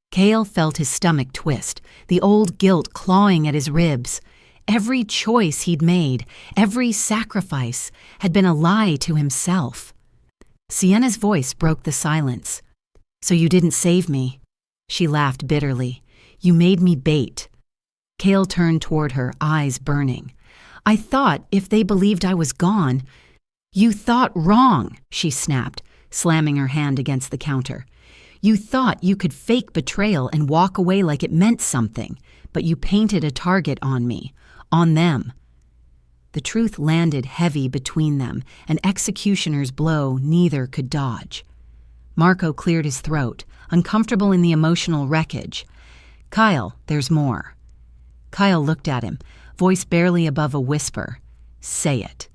Kale felt his stomach twist, the old guilt clawing at his ribs. Every choice he'd made, every sacrifice, had been a lie to himself. Sienna's voice broke the silence. So you didn't save me. She laughed bitterly. You made me bait. Kale turned toward her, eyes burning. I thought if they believed I was gone. You thought wrong, she snapped, slamming her hand against the counter. You thought you could fake betrayal and walk away like it meant something, but you painted a target on me. On them. The truth landed heavy between them, an executioner's blow neither could dodge. Marco cleared his throat, uncomfortable in the emotional wreckage. Kyle, there's more. Kyle looked at him, voice barely above a whisper. Say it.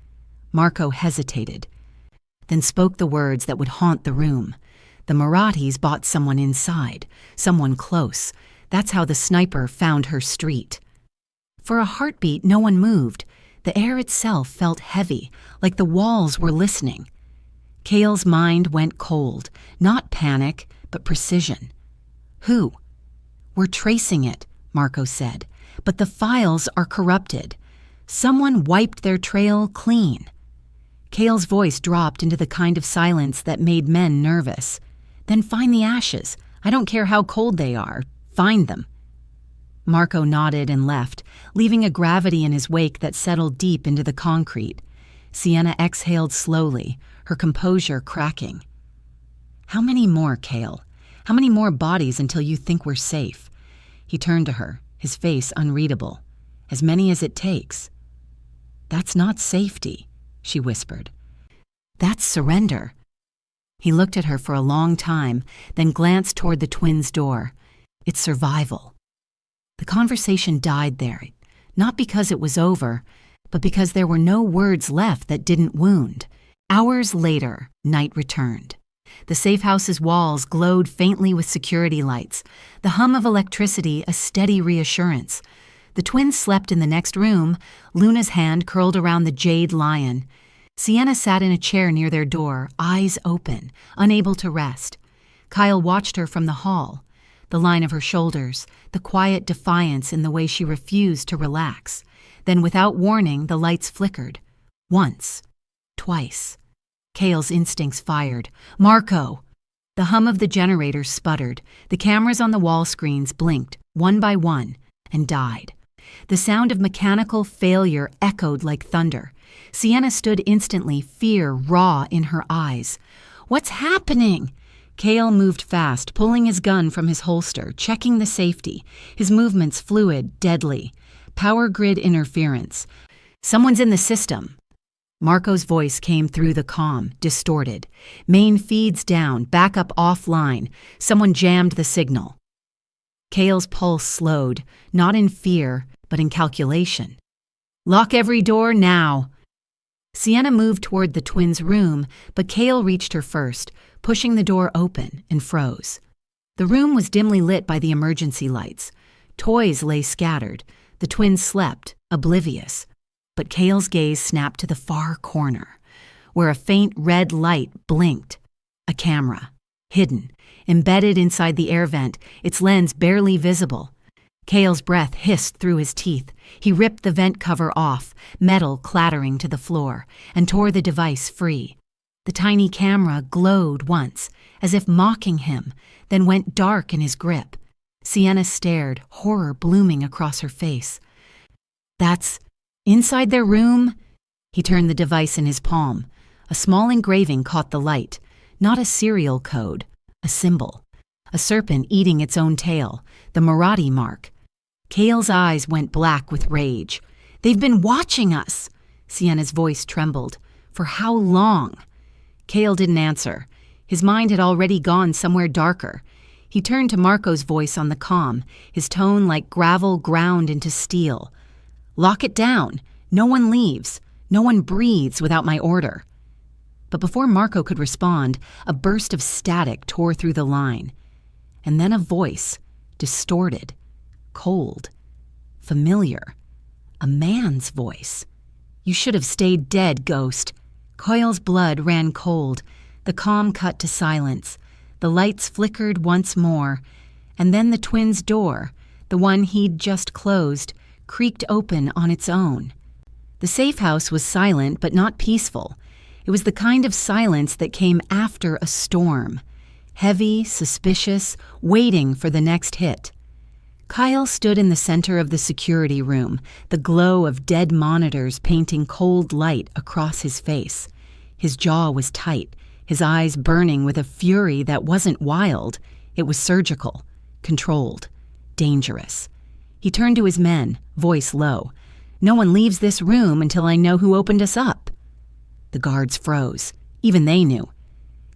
Marco hesitated, then spoke the words that would haunt the room. The Marathis bought someone inside, someone close. That's how the sniper found her street. For a heartbeat, no one moved. The air itself felt heavy, like the walls were listening. Kale's mind went cold, not panic, but precision. Who? We're tracing it, Marco said, but the files are corrupted. Someone wiped their trail clean. Kale's voice dropped into the kind of silence that made men nervous. Then find the ashes. I don't care how cold they are. Find them. Marco nodded and left, leaving a gravity in his wake that settled deep into the concrete. Sienna exhaled slowly, her composure cracking. How many more, Kale? How many more bodies until you think we're safe? He turned to her, his face unreadable. As many as it takes. That's not safety, she whispered. That's surrender. He looked at her for a long time, then glanced toward the twins' door. It's survival. The conversation died there, not because it was over, but because there were no words left that didn't wound. Hours later, night returned. The safe house's walls glowed faintly with security lights, the hum of electricity a steady reassurance. The twins slept in the next room, Luna's hand curled around the jade lion. Sienna sat in a chair near their door, eyes open, unable to rest. Kyle watched her from the hall. The line of her shoulders, the quiet defiance in the way she refused to relax. Then, without warning, the lights flickered. Once. Twice. Kale's instincts fired. Marco! The hum of the generator sputtered. The cameras on the wall screens blinked, one by one, and died. The sound of mechanical failure echoed like thunder. Sienna stood instantly, fear raw in her eyes. What's happening? Kale moved fast, pulling his gun from his holster, checking the safety. His movements fluid, deadly. Power grid interference. Someone's in the system. Marco's voice came through the comm, distorted. Main feeds down, backup offline. Someone jammed the signal. Kale's pulse slowed, not in fear, but in calculation. Lock every door now. Sienna moved toward the twins' room, but Kale reached her first, pushing the door open, and froze. The room was dimly lit by the emergency lights. Toys lay scattered. The twins slept, oblivious. But Kale's gaze snapped to the far corner, where a faint red light blinked. A camera, hidden, embedded inside the air vent, its lens barely visible. Kale's breath hissed through his teeth. He ripped the vent cover off, metal clattering to the floor, and tore the device free. The tiny camera glowed once, as if mocking him, then went dark in his grip. Sienna stared, horror blooming across her face. That's inside their room? He turned the device in his palm. A small engraving caught the light. Not a serial code, a symbol. A serpent eating its own tail, the Marathi mark. Kale's eyes went black with rage. They've been watching us! Sienna's voice trembled. For how long? Kale didn't answer. His mind had already gone somewhere darker. He turned to Marco's voice on the comm, his tone like gravel ground into steel. Lock it down. No one leaves. No one breathes without my order. But before Marco could respond, a burst of static tore through the line. And then a voice, distorted, cold, familiar. A man's voice. You should have stayed dead, Ghost. Coyle's blood ran cold. The comm cut to silence. The lights flickered once more. And then the twins' door, the one he'd just closed, creaked open on its own. The safe house was silent but not peaceful. It was the kind of silence that came after a storm. Heavy, suspicious, waiting for the next hit. Kyle stood in the center of the security room, the glow of dead monitors painting cold light across his face. His jaw was tight, his eyes burning with a fury that wasn't wild. It was surgical, controlled, dangerous. He turned to his men, voice low. No one leaves this room until I know who opened us up. The guards froze. Even they knew.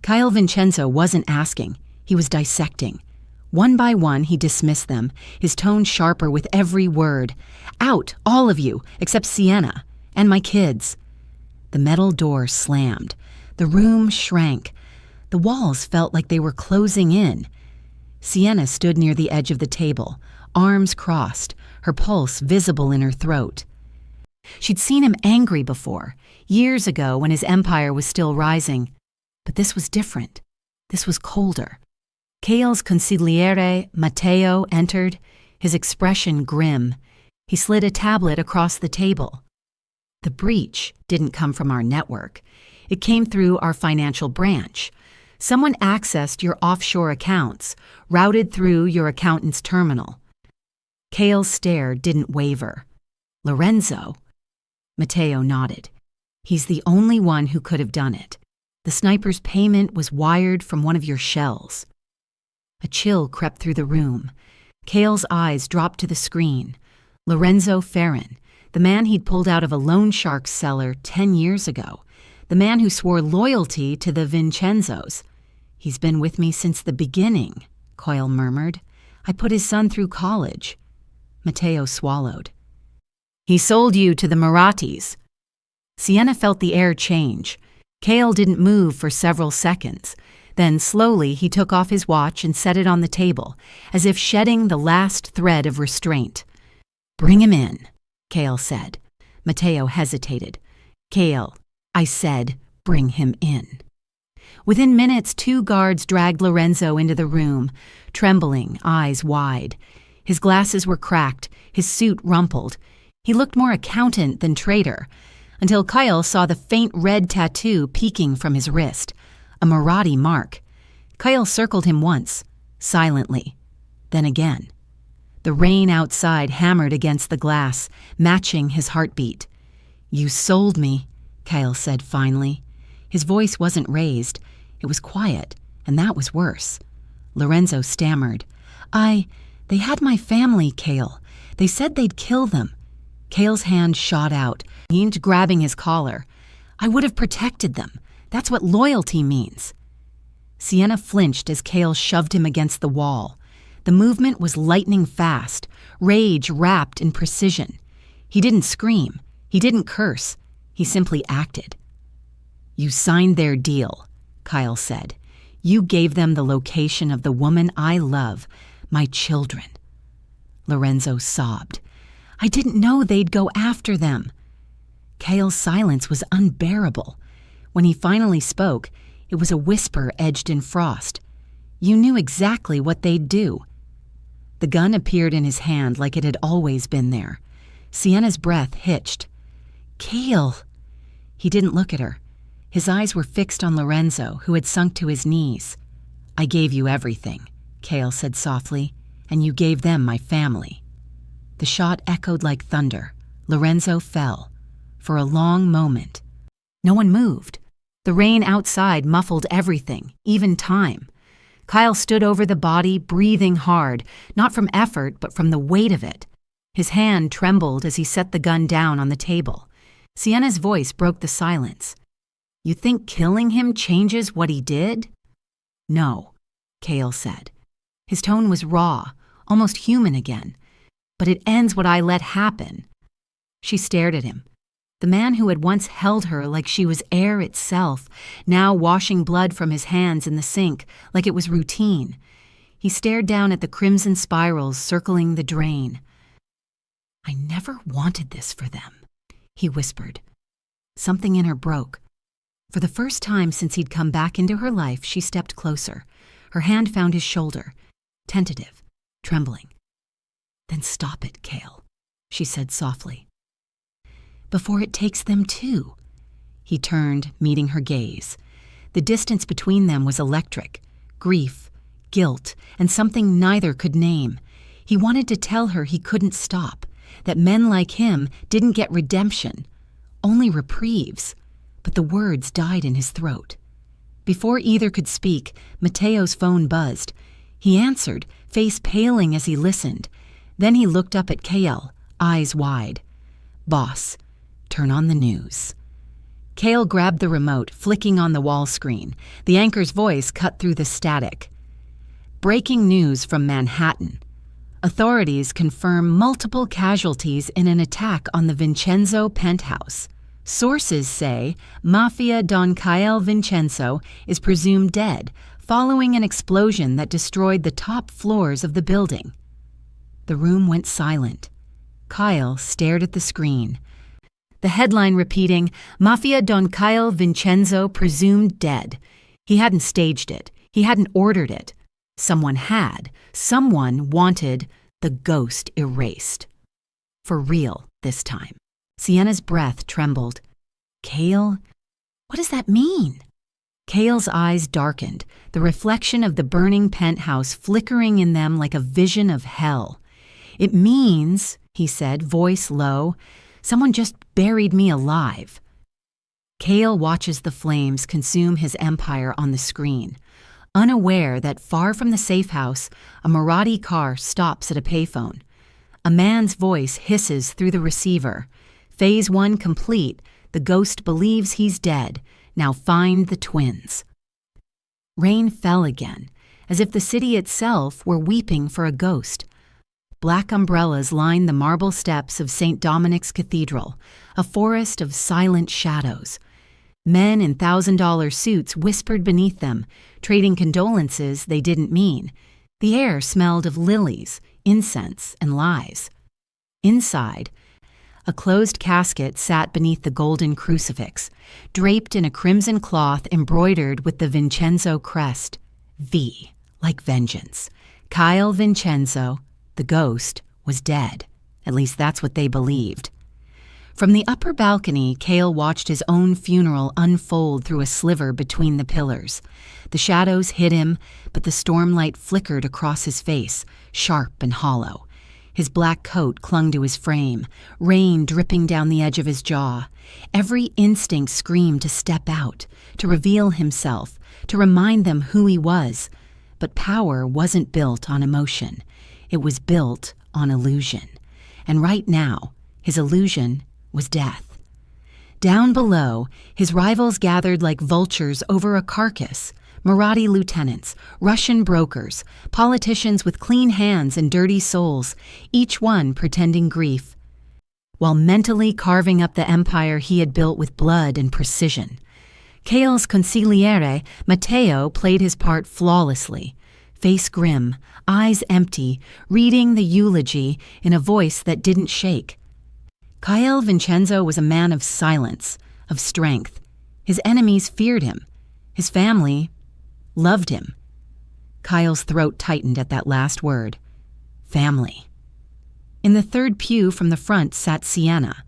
Kyle Vincenzo wasn't asking. He was dissecting. One by one, he dismissed them, his tone sharper with every word. Out, all of you, except Sienna, and my kids. The metal door slammed. The room shrank. The walls felt like they were closing in. Sienna stood near the edge of the table, arms crossed, her pulse visible in her throat. She'd seen him angry before, years ago when his empire was still rising. But this was different. This was colder. Kale's consigliere, Matteo, entered, his expression grim. He slid a tablet across the table. The breach didn't come from our network. It came through our financial branch. Someone accessed your offshore accounts, routed through your accountant's terminal. Kale's stare didn't waver. Lorenzo? Matteo nodded. He's the only one who could have done it. The sniper's payment was wired from one of your shells. A chill crept through the room. Kale's eyes dropped to the screen. Lorenzo Ferrin, the man he'd pulled out of a loan shark cellar 10 years ago. The man who swore loyalty to the Vincenzos. He's been with me since the beginning, Coyle murmured. I put his son through college. Matteo swallowed. He sold you to the Marathis. Sienna felt the air change. Kale didn't move for several seconds. Then slowly he took off his watch and set it on the table, as if shedding the last thread of restraint. Bring him in, Cale said. Matteo hesitated. Cale, I said, bring him in. Within minutes, 2 guards dragged Lorenzo into the room, trembling, eyes wide. His glasses were cracked, his suit rumpled. He looked more accountant than traitor, until Kyle saw the faint red tattoo peeking from his wrist, a Marathi mark. Kyle circled him once, silently, then again. The rain outside hammered against the glass, matching his heartbeat. You sold me, Kyle said finally. His voice wasn't raised. It was quiet, and that was worse. Lorenzo stammered. They had my family, Cale. They said they'd kill them. Cale's hand shot out, grabbing his collar. I would have protected them. That's what loyalty means. Sienna flinched as Cale shoved him against the wall. The movement was lightning fast, rage wrapped in precision. He didn't scream. He didn't curse. He simply acted. You signed their deal, Kyle said. You gave them the location of the woman I love, my children. Lorenzo sobbed. I didn't know they'd go after them. Cale's silence was unbearable. When he finally spoke, it was a whisper edged in frost. You knew exactly what they'd do. The gun appeared in his hand like it had always been there. Sienna's breath hitched. Cale! He didn't look at her. His eyes were fixed on Lorenzo, who had sunk to his knees. I gave you everything, Cale said softly, and you gave them my family. The shot echoed like thunder. Lorenzo fell. For a long moment. No one moved. The rain outside muffled everything, even time. Kyle stood over the body, breathing hard, not from effort, but from the weight of it. His hand trembled as he set the gun down on the table. Sienna's voice broke the silence. You think killing him changes what he did? No, Cale said. His tone was raw, almost human again. But it ends what I let happen. She stared at him. The man who had once held her like she was air itself, now washing blood from his hands in the sink like it was routine. He stared down at the crimson spirals circling the drain. I never wanted this for them, he whispered. Something in her broke. For the first time since he'd come back into her life, she stepped closer. Her hand found his shoulder, tentative, trembling. Then stop it, Cale, she said softly. Before it takes them too. He turned, meeting her gaze. The distance between them was electric. Grief, guilt, and something neither could name. He wanted to tell her he couldn't stop, that men like him didn't get redemption, only reprieves. But the words died in his throat. Before either could speak, Matteo's phone buzzed. He answered, face paling as he listened. Then he looked up at Cale, eyes wide. Boss, turn on the news. Cale grabbed the remote, flicking on the wall screen. The anchor's voice cut through the static. Breaking news from Manhattan. Authorities confirm multiple casualties in an attack on the Vincenzo penthouse. Sources say Mafia Don Kyle Vincenzo is presumed dead following an explosion that destroyed the top floors of the building. The room went silent. Kyle stared at the screen. The headline repeating, Mafia Don Kyle Vincenzo presumed dead. He hadn't staged it. He hadn't ordered it. Someone had. Someone wanted the ghost erased. For real this time. Sienna's breath trembled. Cale? What does that mean? Cale's eyes darkened, the reflection of the burning penthouse flickering in them like a vision of hell. It means, he said, voice low, someone just buried me alive. Cale watches the flames consume his empire on the screen, unaware that far from the safe house, a Marathi car stops at a payphone. A man's voice hisses through the receiver. Phase 1 complete, the ghost believes he's dead. Now find the twins. Rain fell again, as if the city itself were weeping for a ghost. Black umbrellas lined the marble steps of St. Dominic's Cathedral, a forest of silent shadows. Men in $1,000 suits whispered beneath them, trading condolences they didn't mean. The air smelled of lilies, incense, and lies. Inside, a closed casket sat beneath the golden crucifix, draped in a crimson cloth embroidered with the Vincenzo crest. V, like vengeance. Kyle Vincenzo, the ghost, was dead. At least that's what they believed. From the upper balcony, Cale watched his own funeral unfold through a sliver between the pillars. The shadows hid him, but the stormlight flickered across his face, sharp and hollow. His black coat clung to his frame, rain dripping down the edge of his jaw. Every instinct screamed to step out, to reveal himself, to remind them who he was. But power wasn't built on emotion. It was built on illusion. And right now, his illusion was death. Down below, his rivals gathered like vultures over a carcass. Marathi lieutenants, Russian brokers, politicians with clean hands and dirty souls, each one pretending grief, while mentally carving up the empire he had built with blood and precision. Cale's consigliere, Matteo, played his part flawlessly, face grim, eyes empty, reading the eulogy in a voice that didn't shake. Kyle Vincenzo was a man of silence, of strength. His enemies feared him. His family loved him. Kyle's throat tightened at that last word. Family. In the third pew from the front sat Sienna.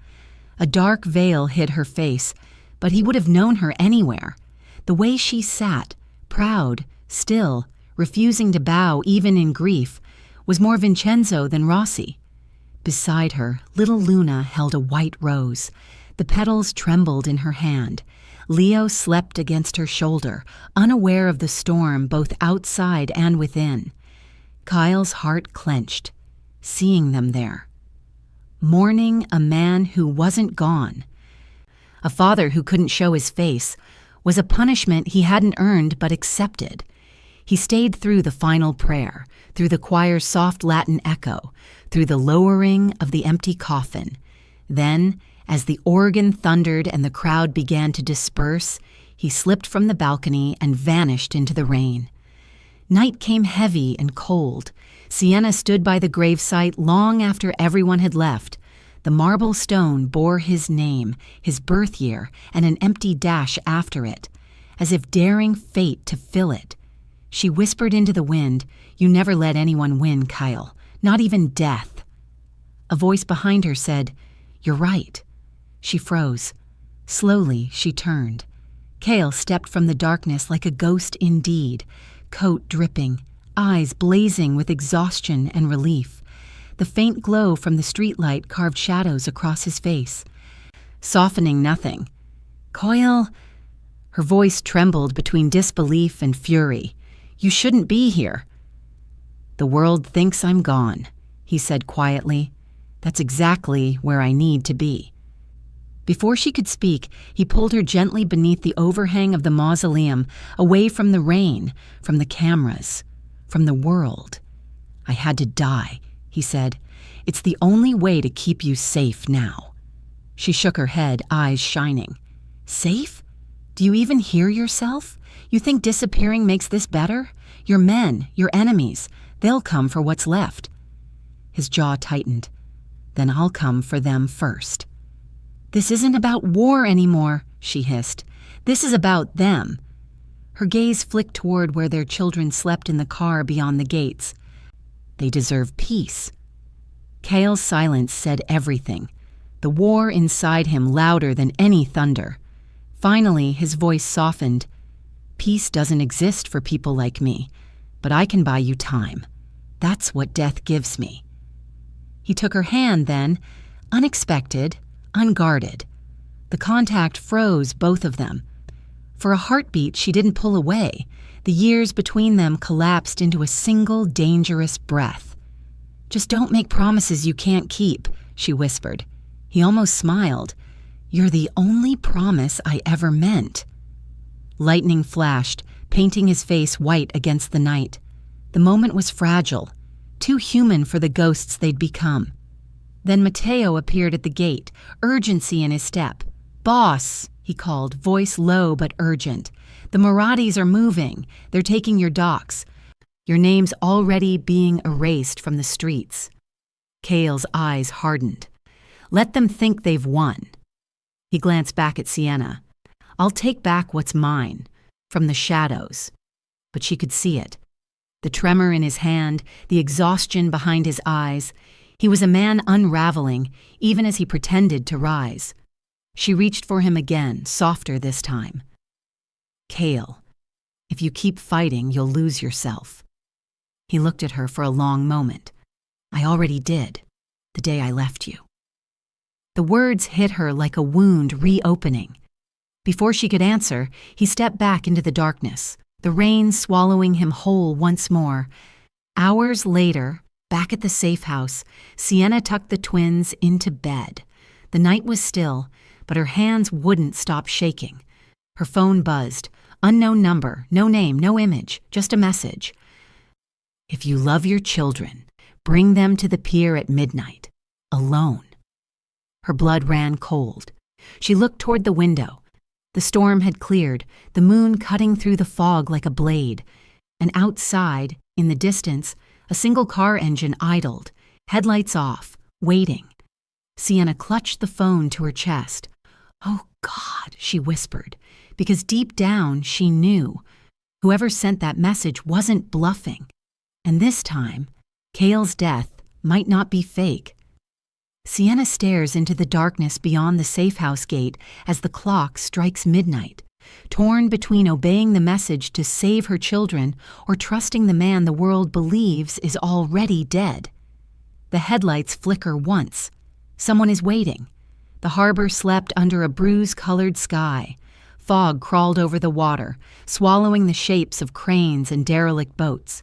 A dark veil hid her face, but he would have known her anywhere. The way she sat, proud, still, refusing to bow even in grief, was more Vincenzo than Rossi. Beside her, little Luna held a white rose. The petals trembled in her hand. Leo slept against her shoulder, unaware of the storm both outside and within. Kyle's heart clenched, seeing them there. Mourning a man who wasn't gone. A father who couldn't show his face was a punishment he hadn't earned but accepted. He stayed through the final prayer, through the choir's soft Latin echo, through the lowering of the empty coffin. Then, as the organ thundered and the crowd began to disperse, he slipped from the balcony and vanished into the rain. Night came heavy and cold. Sienna stood by the gravesite long after everyone had left. The marble stone bore his name, his birth year, and an empty dash after it, as if daring fate to fill it. She whispered into the wind, "You never let anyone win, Kyle, not even death." A voice behind her said, "You're right." She froze. Slowly, she turned. Cale stepped from the darkness like a ghost indeed, coat dripping, eyes blazing with exhaustion and relief. The faint glow from the streetlight carved shadows across his face, softening nothing. "Coyle," her voice trembled between disbelief and fury. "You shouldn't be here." "The world thinks I'm gone," he said quietly. "That's exactly where I need to be." Before she could speak, he pulled her gently beneath the overhang of the mausoleum, away from the rain, from the cameras, from the world. "I had to die," he said. "It's the only way to keep you safe now." She shook her head, eyes shining. "Safe? Do you even hear yourself? You think disappearing makes this better? Your men, your enemies, they'll come for what's left." His jaw tightened. "Then I'll come for them first." "This isn't about war anymore," she hissed. "This is about them." Her gaze flicked toward where their children slept in the car beyond the gates. "They deserve peace." Cale's silence said everything, the war inside him louder than any thunder. Finally, his voice softened. "Peace doesn't exist for people like me, but I can buy you time. That's what death gives me." He took her hand then, unexpected, unguarded. The contact froze both of them. For a heartbeat, she didn't pull away. The years between them collapsed into a single dangerous breath. "Just don't make promises you can't keep," she whispered. He almost smiled. "You're the only promise I ever meant." Lightning flashed, painting his face white against the night. The moment was fragile, too human for the ghosts they'd become. Then Matteo appeared at the gate, urgency in his step. "Boss," he called, voice low but urgent. "The Marathis are moving. They're taking your docks. Your name's already being erased from the streets." Cale's eyes hardened. Let them think they've won. He glanced back at Sienna. I'll take back what's mine, from the shadows. But she could see it. The tremor in his hand, the exhaustion behind his eyes. He was a man unraveling, even as he pretended to rise. She reached for him again, softer this time. Cale, if you keep fighting, you'll lose yourself. He looked at her for a long moment. I already did, the day I left you. The words hit her like a wound reopening. Before she could answer, he stepped back into the darkness, the rain swallowing him whole once more. Hours later, back at the safe house, Sienna tucked the twins into bed. The night was still, but her hands wouldn't stop shaking. Her phone buzzed. Unknown number, no name, no image, just a message. If you love your children, bring them to the pier at midnight, alone. Her blood ran cold. She looked toward the window. The storm had cleared, the moon cutting through the fog like a blade. And outside, in the distance, a single car engine idled, headlights off, waiting. Sienna clutched the phone to her chest. Oh, God, she whispered, because deep down she knew. Whoever sent that message wasn't bluffing. And this time, Cale's death might not be fake. Sienna stares into the darkness beyond the safe house gate as the clock strikes midnight, torn between obeying the message to save her children or trusting the man the world believes is already dead. The headlights flicker once. Someone is waiting. The harbor slept under a bruise-colored sky. Fog crawled over the water, swallowing the shapes of cranes and derelict boats.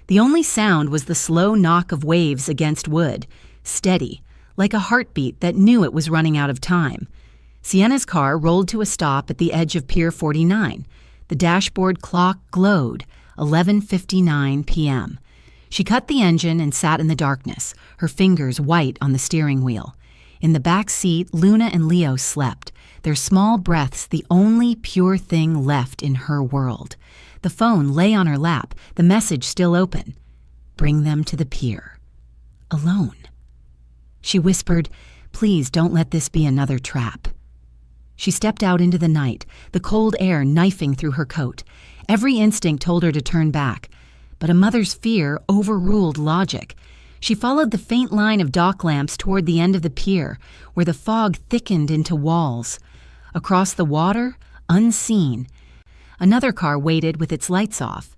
The only sound was the slow knock of waves against wood, steady, like a heartbeat that knew it was running out of time. Sienna's car rolled to a stop at the edge of Pier 49. The dashboard clock glowed, 11:59 p.m. She cut the engine and sat in the darkness, her fingers white on the steering wheel. In the back seat, Luna and Leo slept, their small breaths the only pure thing left in her world. The phone lay on her lap, the message still open. Bring them to the pier. Alone. She whispered, please don't let this be another trap. She stepped out into the night, the cold air knifing through her coat. Every instinct told her to turn back, but a mother's fear overruled logic. She followed the faint line of dock lamps toward the end of the pier, where the fog thickened into walls. Across the water, unseen, another car waited with its lights off.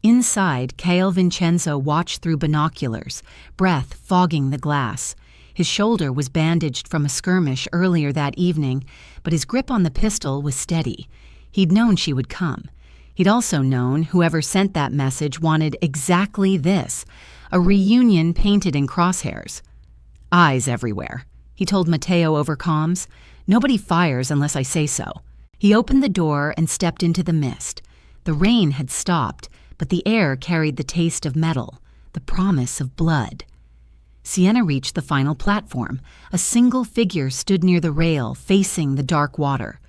Inside, Cale Vincenzo watched through binoculars, breath fogging the glass. His shoulder was bandaged from a skirmish earlier that evening, but his grip on the pistol was steady. He'd known she would come. He'd also known whoever sent that message wanted exactly this, a reunion painted in crosshairs. Eyes everywhere, he told Matteo over comms. Nobody fires unless I say so. He opened the door and stepped into the mist. The rain had stopped, but the air carried the taste of metal, the promise of blood. Sienna reached the final platform. A single figure stood near the rail, facing the dark water.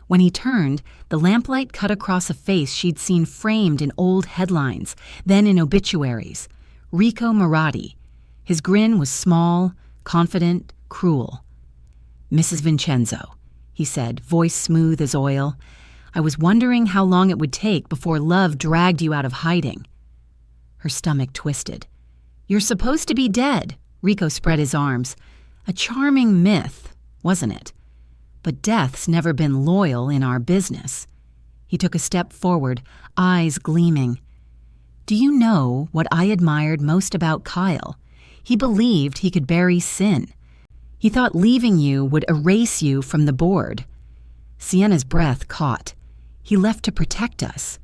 When he turned, the lamplight cut across a face she'd seen framed in old headlines, then in obituaries. Rico Marotti. His grin was small, confident, cruel. Mrs. Vincenzo, he said, voice smooth as oil. I was wondering how long it would take before love dragged you out of hiding. Her stomach twisted. You're supposed to be dead. Rico spread his arms. A charming myth, wasn't it? But death's never been loyal in our business. He took a step forward, eyes gleaming. Do you know what I admired most about Kyle? He believed he could bury sin. He thought leaving you would erase you from the board. Sienna's breath caught. He left to protect us.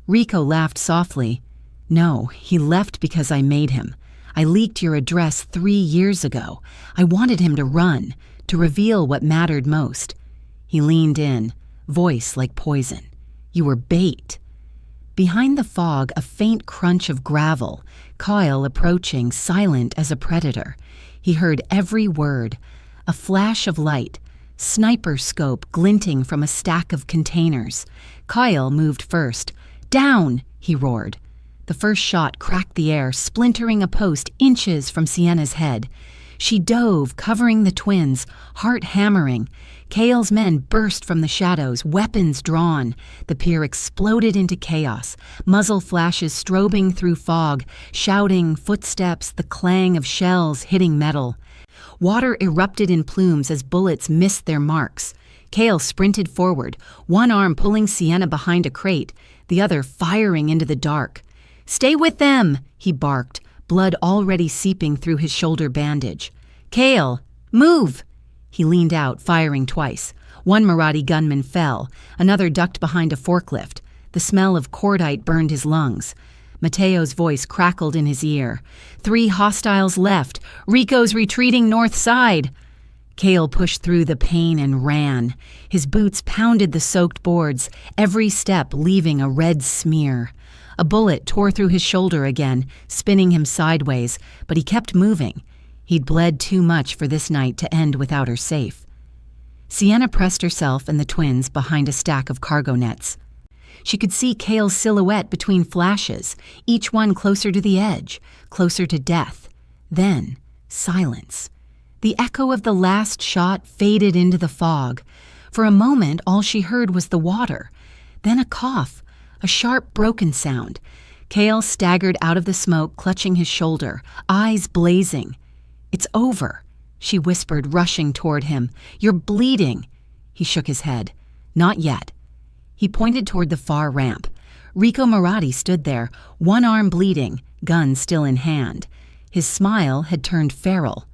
Rico laughed softly. No, he left because I made him. I leaked your address 3 years ago. I wanted him to run, to reveal what mattered most. He leaned in, voice like poison. You were bait. Behind the fog, a faint crunch of gravel, Kyle approaching, silent as a predator. He heard every word. A flash of light, sniper scope glinting from a stack of containers. Kyle moved first. Down, he roared. The first shot cracked the air, splintering a post inches from Sienna's head. She dove, covering the twins, heart hammering. Kale's men burst from the shadows, weapons drawn. The pier exploded into chaos, muzzle flashes strobing through fog, shouting, footsteps, the clang of shells hitting metal. Water erupted in plumes as bullets missed their marks. Kale sprinted forward, one arm pulling Sienna behind a crate, the other firing into the dark. "Stay with them!" he barked, blood already seeping through his shoulder bandage. "Kale, move!" He leaned out, firing twice. One Marathi gunman fell. Another ducked behind a forklift. The smell of cordite burned his lungs. Mateo's voice crackled in his ear. 3 hostiles left. Rico's retreating north side. Kale pushed through the pain and ran. His boots pounded the soaked boards, every step leaving a red smear. A bullet tore through his shoulder again, spinning him sideways, but he kept moving. He'd bled too much for this night to end without her safe. Sienna pressed herself and the twins behind a stack of cargo nets. She could see Kale's silhouette between flashes, each one closer to the edge, closer to death. Then, silence. The echo of the last shot faded into the fog. For a moment, all she heard was the water. Then a cough, a sharp, broken sound. Kale staggered out of the smoke, clutching his shoulder, eyes blazing. "It's over," she whispered, rushing toward him. "You're bleeding." He shook his head. "Not yet." He pointed toward the far ramp. Rico Marathi stood there, one arm bleeding, gun still in hand. His smile had turned feral.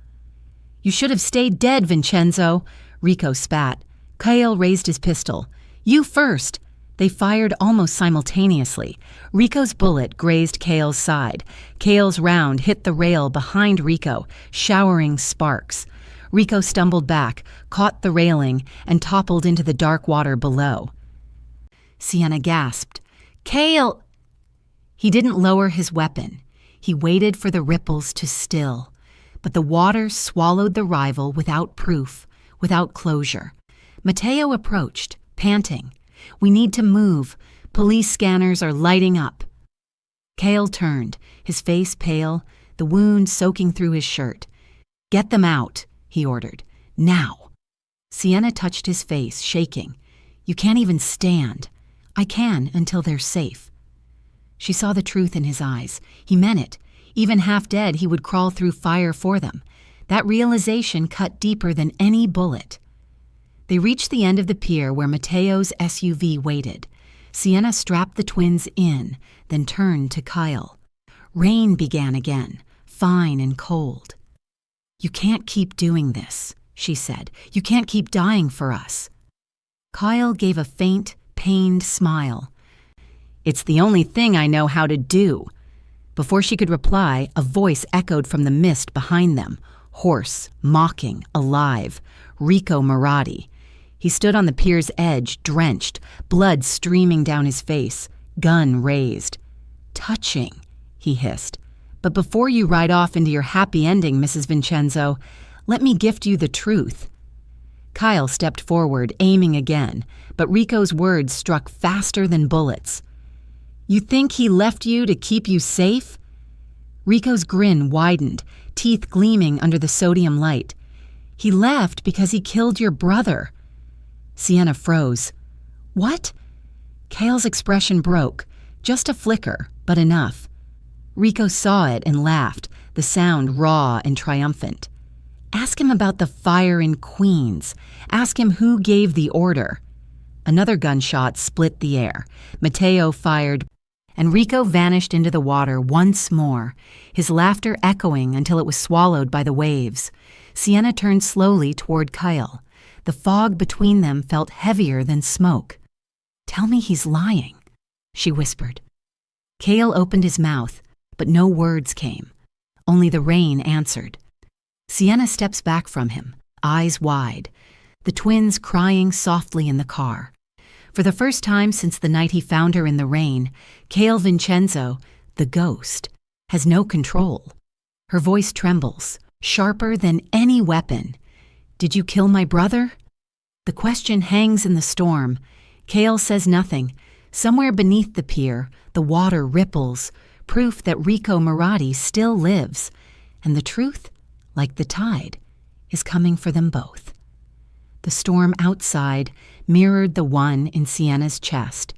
"You should have stayed dead, Vincenzo," Rico spat. Kale raised his pistol. "You first." They fired almost simultaneously. Rico's bullet grazed Kale's side. Kale's round hit the rail behind Rico, showering sparks. Rico stumbled back, caught the railing, and toppled into the dark water below. Sienna gasped. "Kale!" He didn't lower his weapon. He waited for the ripples to still. But the water swallowed the rival without proof, without closure. Mateo approached, panting. "We need to move. Police scanners are lighting up." Kale turned, his face pale, the wound soaking through his shirt. "Get them out," he ordered. "Now." Sienna touched his face, shaking. "You can't even stand." "I can until they're safe." She saw the truth in his eyes. He meant it. Even half dead, he would crawl through fire for them. That realization cut deeper than any bullet. They reached the end of the pier where Mateo's SUV waited. Sienna strapped the twins in, then turned to Kyle. Rain began again, fine and cold. "You can't keep doing this," she said. "You can't keep dying for us." Kyle gave a faint, pained smile. "It's the only thing I know how to do." Before she could reply, a voice echoed from the mist behind them, hoarse, mocking, alive. Rico Marathi. He stood on the pier's edge, drenched, blood streaming down his face, gun raised. "Touching," he hissed. "But before you ride off into your happy ending, Mrs. Vincenzo, let me gift you the truth." Kyle stepped forward, aiming again, but Rico's words struck faster than bullets. "You think he left you to keep you safe?" Rico's grin widened, teeth gleaming under the sodium light. "He left because he killed your brother." Sienna froze. "What?" Kale's expression broke, just a flicker, but enough. Rico saw it and laughed, the sound raw and triumphant. "Ask him about the fire in Queens. Ask him who gave the order." Another gunshot split the air. Mateo fired, and Rico vanished into the water once more, his laughter echoing until it was swallowed by the waves. Sienna turned slowly toward Kyle. The fog between them felt heavier than smoke. "Tell me he's lying," she whispered. Kale opened his mouth, but no words came. Only the rain answered. Sienna steps back from him, eyes wide, the twins crying softly in the car. For the first time since the night he found her in the rain, Kale Vincenzo, the ghost, has no control. Her voice trembles, sharper than any weapon. "Did you kill my brother?" The question hangs in the storm. Kale says nothing. Somewhere beneath the pier, the water ripples, proof that Rico Marotti still lives, and the truth, like the tide, is coming for them both. The storm outside mirrored the one in Sienna's chest.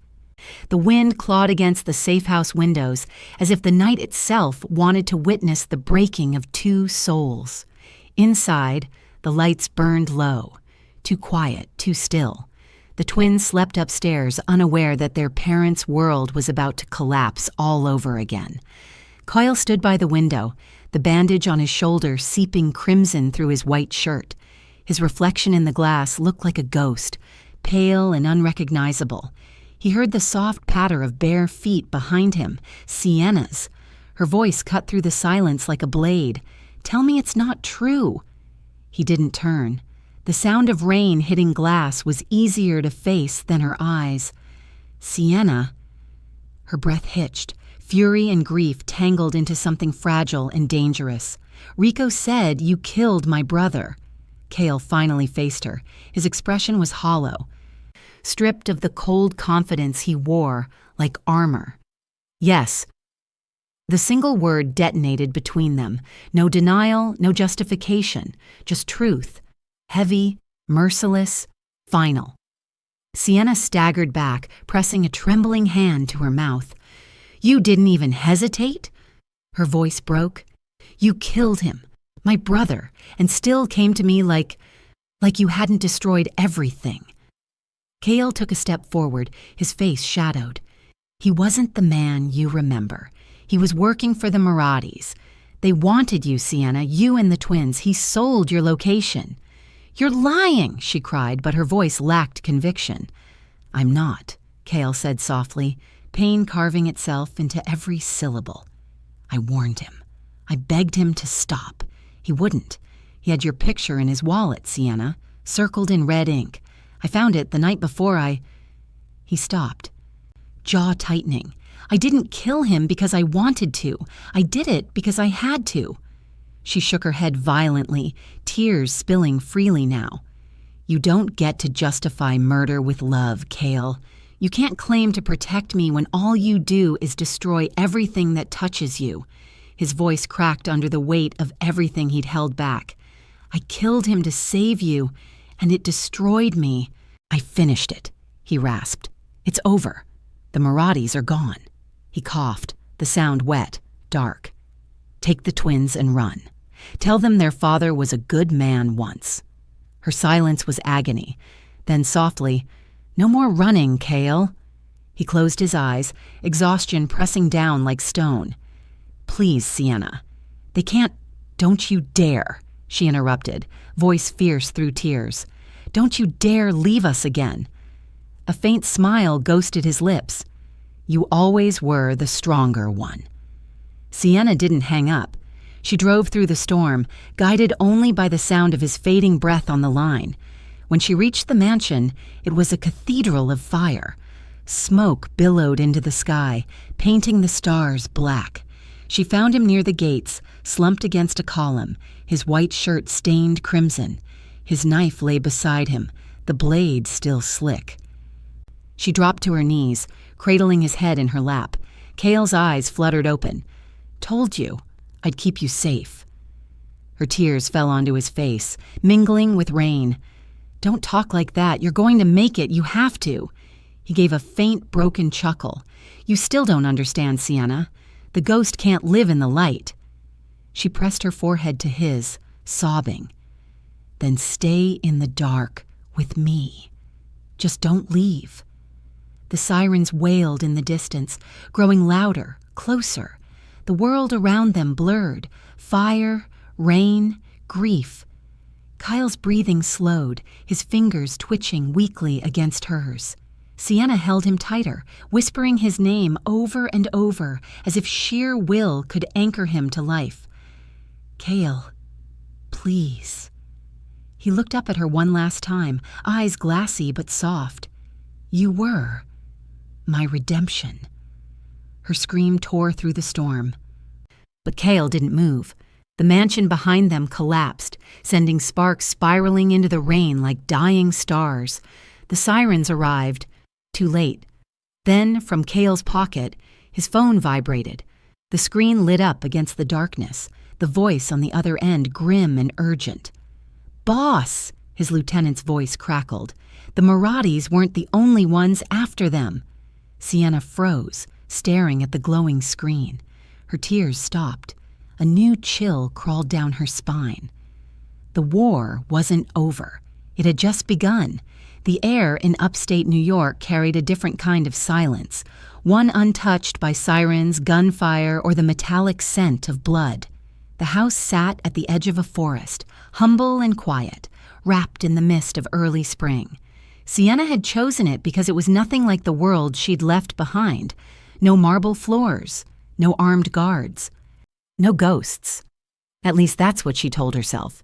The wind clawed against the safe house windows as if the night itself wanted to witness the breaking of two souls. Inside, the lights burned low, too quiet, too still. The twins slept upstairs, unaware that their parents' world was about to collapse all over again. Kyle stood by the window, the bandage on his shoulder seeping crimson through his white shirt. His reflection in the glass looked like a ghost, pale and unrecognizable. He heard the soft patter of bare feet behind him, Sienna's. Her voice cut through the silence like a blade. "Tell me it's not true." He didn't turn. The sound of rain hitting glass was easier to face than her eyes. "Sienna." Her breath hitched. Fury and grief tangled into something fragile and dangerous. "Rico said you killed my brother." Cale finally faced her. His expression was hollow, stripped of the cold confidence he wore like armor. "Yes." The single word detonated between them. No denial, no justification, just truth. Heavy, merciless, final. Sienna staggered back, pressing a trembling hand to her mouth. "You didn't even hesitate?" Her voice broke. "You killed him, my brother, and still came to me like you hadn't destroyed everything." Cale took a step forward, his face shadowed. "He wasn't the man you remember. He was working for the Marottis. They wanted you, Sienna, you and the twins. He sold your location." "You're lying," she cried, but her voice lacked conviction. "I'm not," Cale said softly, pain carving itself into every syllable. "I warned him. I begged him to stop. He wouldn't. He had your picture in his wallet, Sienna, circled in red ink. I found it the night before He stopped, jaw tightening. "I didn't kill him because I wanted to. I did it because I had to." She shook her head violently, tears spilling freely now. "You don't get to justify murder with love, Cale. You can't claim to protect me when all you do is destroy everything that touches you." His voice cracked under the weight of everything he'd held back. "I killed him to save you, and it destroyed me." "I finished it," he rasped. "It's over. The Marottis are gone." He coughed, the sound wet, dark. "Take the twins and run. Tell them their father was a good man once." Her silence was agony. Then softly, "No more running, Cale." He closed his eyes, exhaustion pressing down like stone. "Please, Sienna. They can't—" "Don't you dare," she interrupted, voice fierce through tears. "Don't you dare leave us again." A faint smile ghosted his lips. "You always were the stronger one." Sienna didn't hang up. She drove through the storm, guided only by the sound of his fading breath on the line. When she reached the mansion, it was a cathedral of fire. Smoke billowed into the sky, painting the stars black. She found him near the gates, slumped against a column, his white shirt stained crimson. His knife lay beside him, the blade still slick. She dropped to her knees, cradling his head in her lap. Cale's eyes fluttered open. "Told you. I'd keep you safe." Her tears fell onto his face, mingling with rain. "Don't talk like that. You're going to make it. You have to." He gave a faint, broken chuckle. "You still don't understand, Sienna. The ghost can't live in the light." She pressed her forehead to his, sobbing. "Then stay in the dark with me. Just don't leave." The sirens wailed in the distance, growing louder, closer. The world around them blurred. Fire, rain, grief. Kyle's breathing slowed, his fingers twitching weakly against hers. Sienna held him tighter, whispering his name over and over, as if sheer will could anchor him to life. "Cale, please." He looked up at her one last time, eyes glassy but soft. "You were my redemption." Her scream tore through the storm. But Cale didn't move. The mansion behind them collapsed, sending sparks spiraling into the rain like dying stars. The sirens arrived, too late. Then, from Cale's pocket, his phone vibrated. The screen lit up against the darkness, the voice on the other end grim and urgent. "Boss!" his lieutenant's voice crackled. "The Maraudis weren't the only ones after them." Sienna froze, staring at the glowing screen. Her tears stopped. A new chill crawled down her spine. The war wasn't over. It had just begun. The air in upstate New York carried a different kind of silence, one untouched by sirens, gunfire, or the metallic scent of blood. The house sat at the edge of a forest, humble and quiet, wrapped in the mist of early spring. Sienna had chosen it because it was nothing like the world she'd left behind. No marble floors, no armed guards, no ghosts. At least that's what she told herself.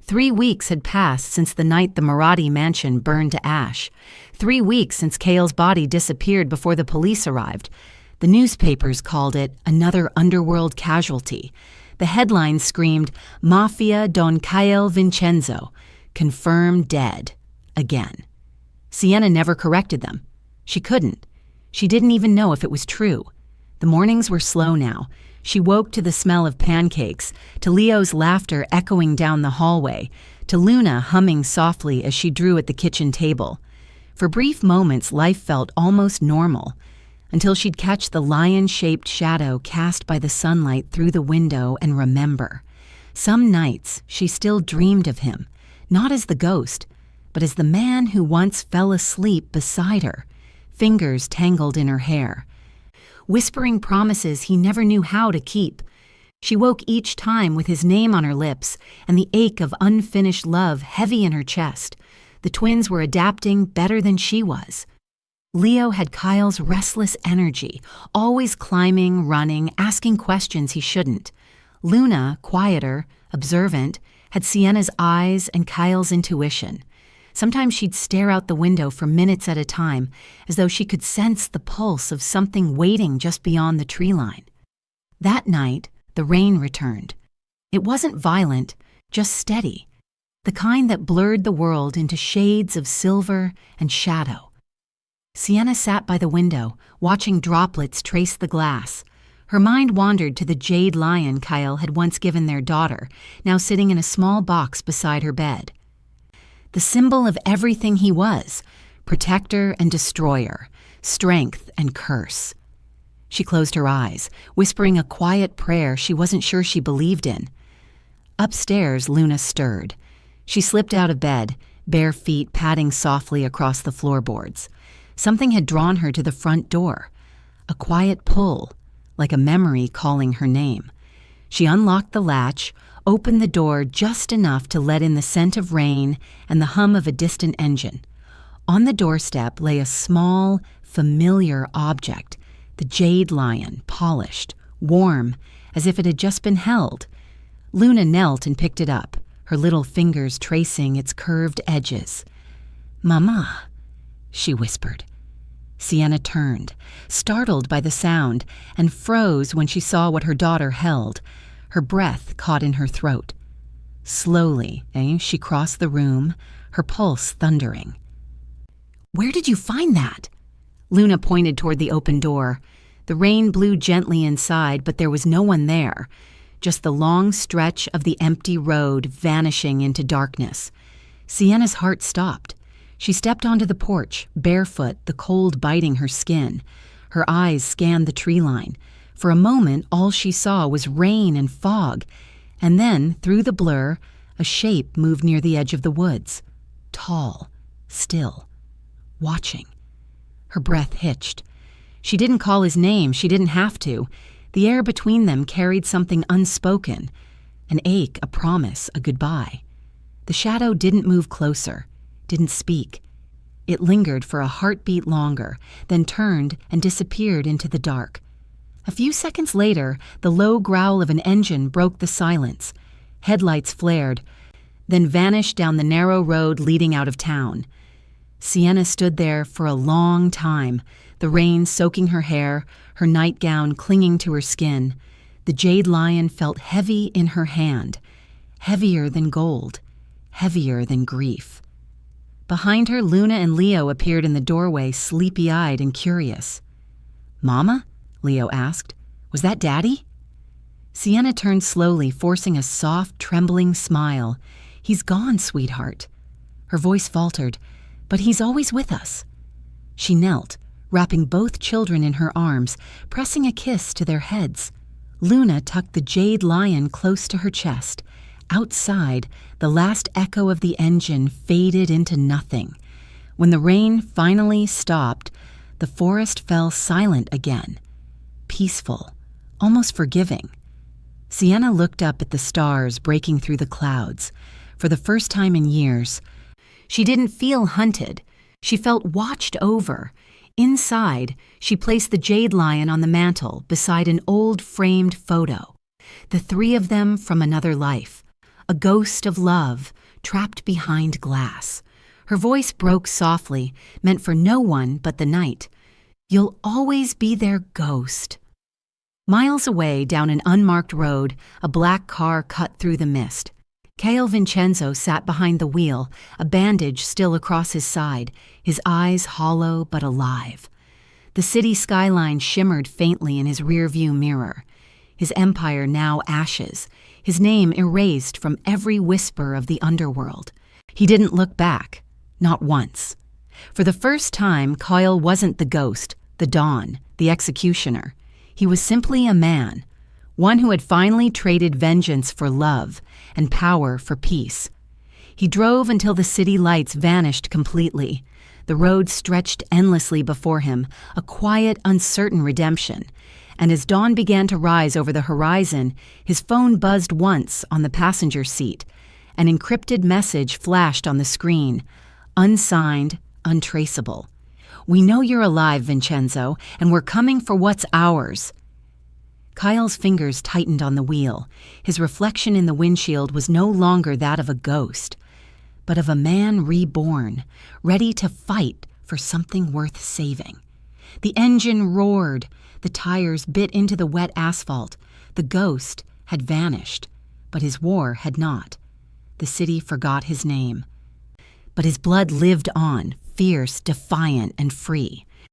3 weeks had passed since the night the Maradi mansion burned to ash. 3 weeks since Cale's body disappeared before the police arrived. The newspapers called it another underworld casualty. The headlines screamed, "Mafia Don Cale Vincenzo, confirmed dead, again." Sienna never corrected them. She couldn't. She didn't even know if it was true. The mornings were slow now. She woke to the smell of pancakes, to Leo's laughter echoing down the hallway, to Luna humming softly as she drew at the kitchen table. For brief moments, life felt almost normal, until she'd catch the lion-shaped shadow cast by the sunlight through the window and remember. Some nights, she still dreamed of him, not as the ghost, but as the man who once fell asleep beside her, fingers tangled in her hair, whispering promises he never knew how to keep. She woke each time with his name on her lips and the ache of unfinished love heavy in her chest. The twins were adapting better than she was. Leo had Kyle's restless energy, always climbing, running, asking questions he shouldn't. Luna, quieter, observant, had Sienna's eyes and Kyle's intuition. Sometimes she'd stare out the window for minutes at a time, as though she could sense the pulse of something waiting just beyond the tree line. That night, the rain returned. It wasn't violent, just steady, the kind that blurred the world into shades of silver and shadow. Sienna sat by the window, watching droplets trace the glass. Her mind wandered to the jade lion Kyle had once given their daughter, now sitting in a small box beside her bed. The symbol of everything he was, protector and destroyer, strength and curse. She closed her eyes, whispering a quiet prayer she wasn't sure she believed in. Upstairs, Luna stirred. She slipped out of bed, bare feet padding softly across the floorboards. Something had drawn her to the front door, a quiet pull, like a memory calling her name. She unlocked the latch, opened the door just enough to let in the scent of rain and the hum of a distant engine. On the doorstep lay a small, familiar object, the jade lion, polished, warm, as if it had just been held. Luna knelt and picked it up, her little fingers tracing its curved edges. "Mama," she whispered. Sienna turned, startled by the sound, and froze when she saw what her daughter held. Her breath caught in her throat. Slowly, she crossed the room, her pulse thundering. "Where did you find that?" Luna pointed toward the open door. The rain blew gently inside, but there was no one there, just the long stretch of the empty road vanishing into darkness. Sienna's heart stopped. She stepped onto the porch, barefoot, the cold biting her skin. Her eyes scanned the tree line. For a moment, all she saw was rain and fog, and then, through the blur, a shape moved near the edge of the woods. Tall, still, watching. Her breath hitched. She didn't call his name, she didn't have to. The air between them carried something unspoken, an ache, a promise, a goodbye. The shadow didn't move closer, didn't speak. It lingered for a heartbeat longer, then turned and disappeared into the dark. A few seconds later, the low growl of an engine broke the silence. Headlights flared, then vanished down the narrow road leading out of town. Sienna stood there for a long time, the rain soaking her hair, her nightgown clinging to her skin. The jade lion felt heavy in her hand, heavier than gold, heavier than grief. Behind her, Luna and Leo appeared in the doorway, sleepy-eyed and curious. "Mama?" Leo asked. Was that Daddy? Sienna turned slowly, forcing a soft, trembling smile. He's gone, sweetheart. Her voice faltered, but he's always with us. She knelt, wrapping both children in her arms, pressing a kiss to their heads. Luna tucked the jade lion close to her chest. Outside, the last echo of the engine faded into nothing. When the rain finally stopped, the forest fell silent again, peaceful, almost forgiving. Sienna looked up at the stars breaking through the clouds. For the first time in years, she didn't feel hunted. She felt watched over. Inside, she placed the jade lion on the mantel beside an old framed photo. The three of them from another life. A ghost of love, trapped behind glass. Her voice broke softly, meant for no one but the night. You'll always be their ghost. Miles away, down an unmarked road, a black car cut through the mist. Caio Vincenzo sat behind the wheel, a bandage still across his side, his eyes hollow but alive. The city skyline shimmered faintly in his rearview mirror. His empire now ashes, his name erased from every whisper of the underworld. He didn't look back, not once. For the first time, Caio wasn't the ghost, the Dawn, the executioner. He was simply a man, one who had finally traded vengeance for love and power for peace. He drove until the city lights vanished completely. The road stretched endlessly before him, a quiet, uncertain redemption. And as dawn began to rise over the horizon, his phone buzzed once on the passenger seat. An encrypted message flashed on the screen, unsigned, untraceable. We know you're alive, Vincenzo, and we're coming for what's ours. Caio's fingers tightened on the wheel. His reflection in the windshield was no longer that of a ghost, but of a man reborn, ready to fight for something worth saving. The engine roared. The tires bit into the wet asphalt. The ghost had vanished, but his war had not. The city forgot his name. But his blood lived on, fierce, defiant, and free.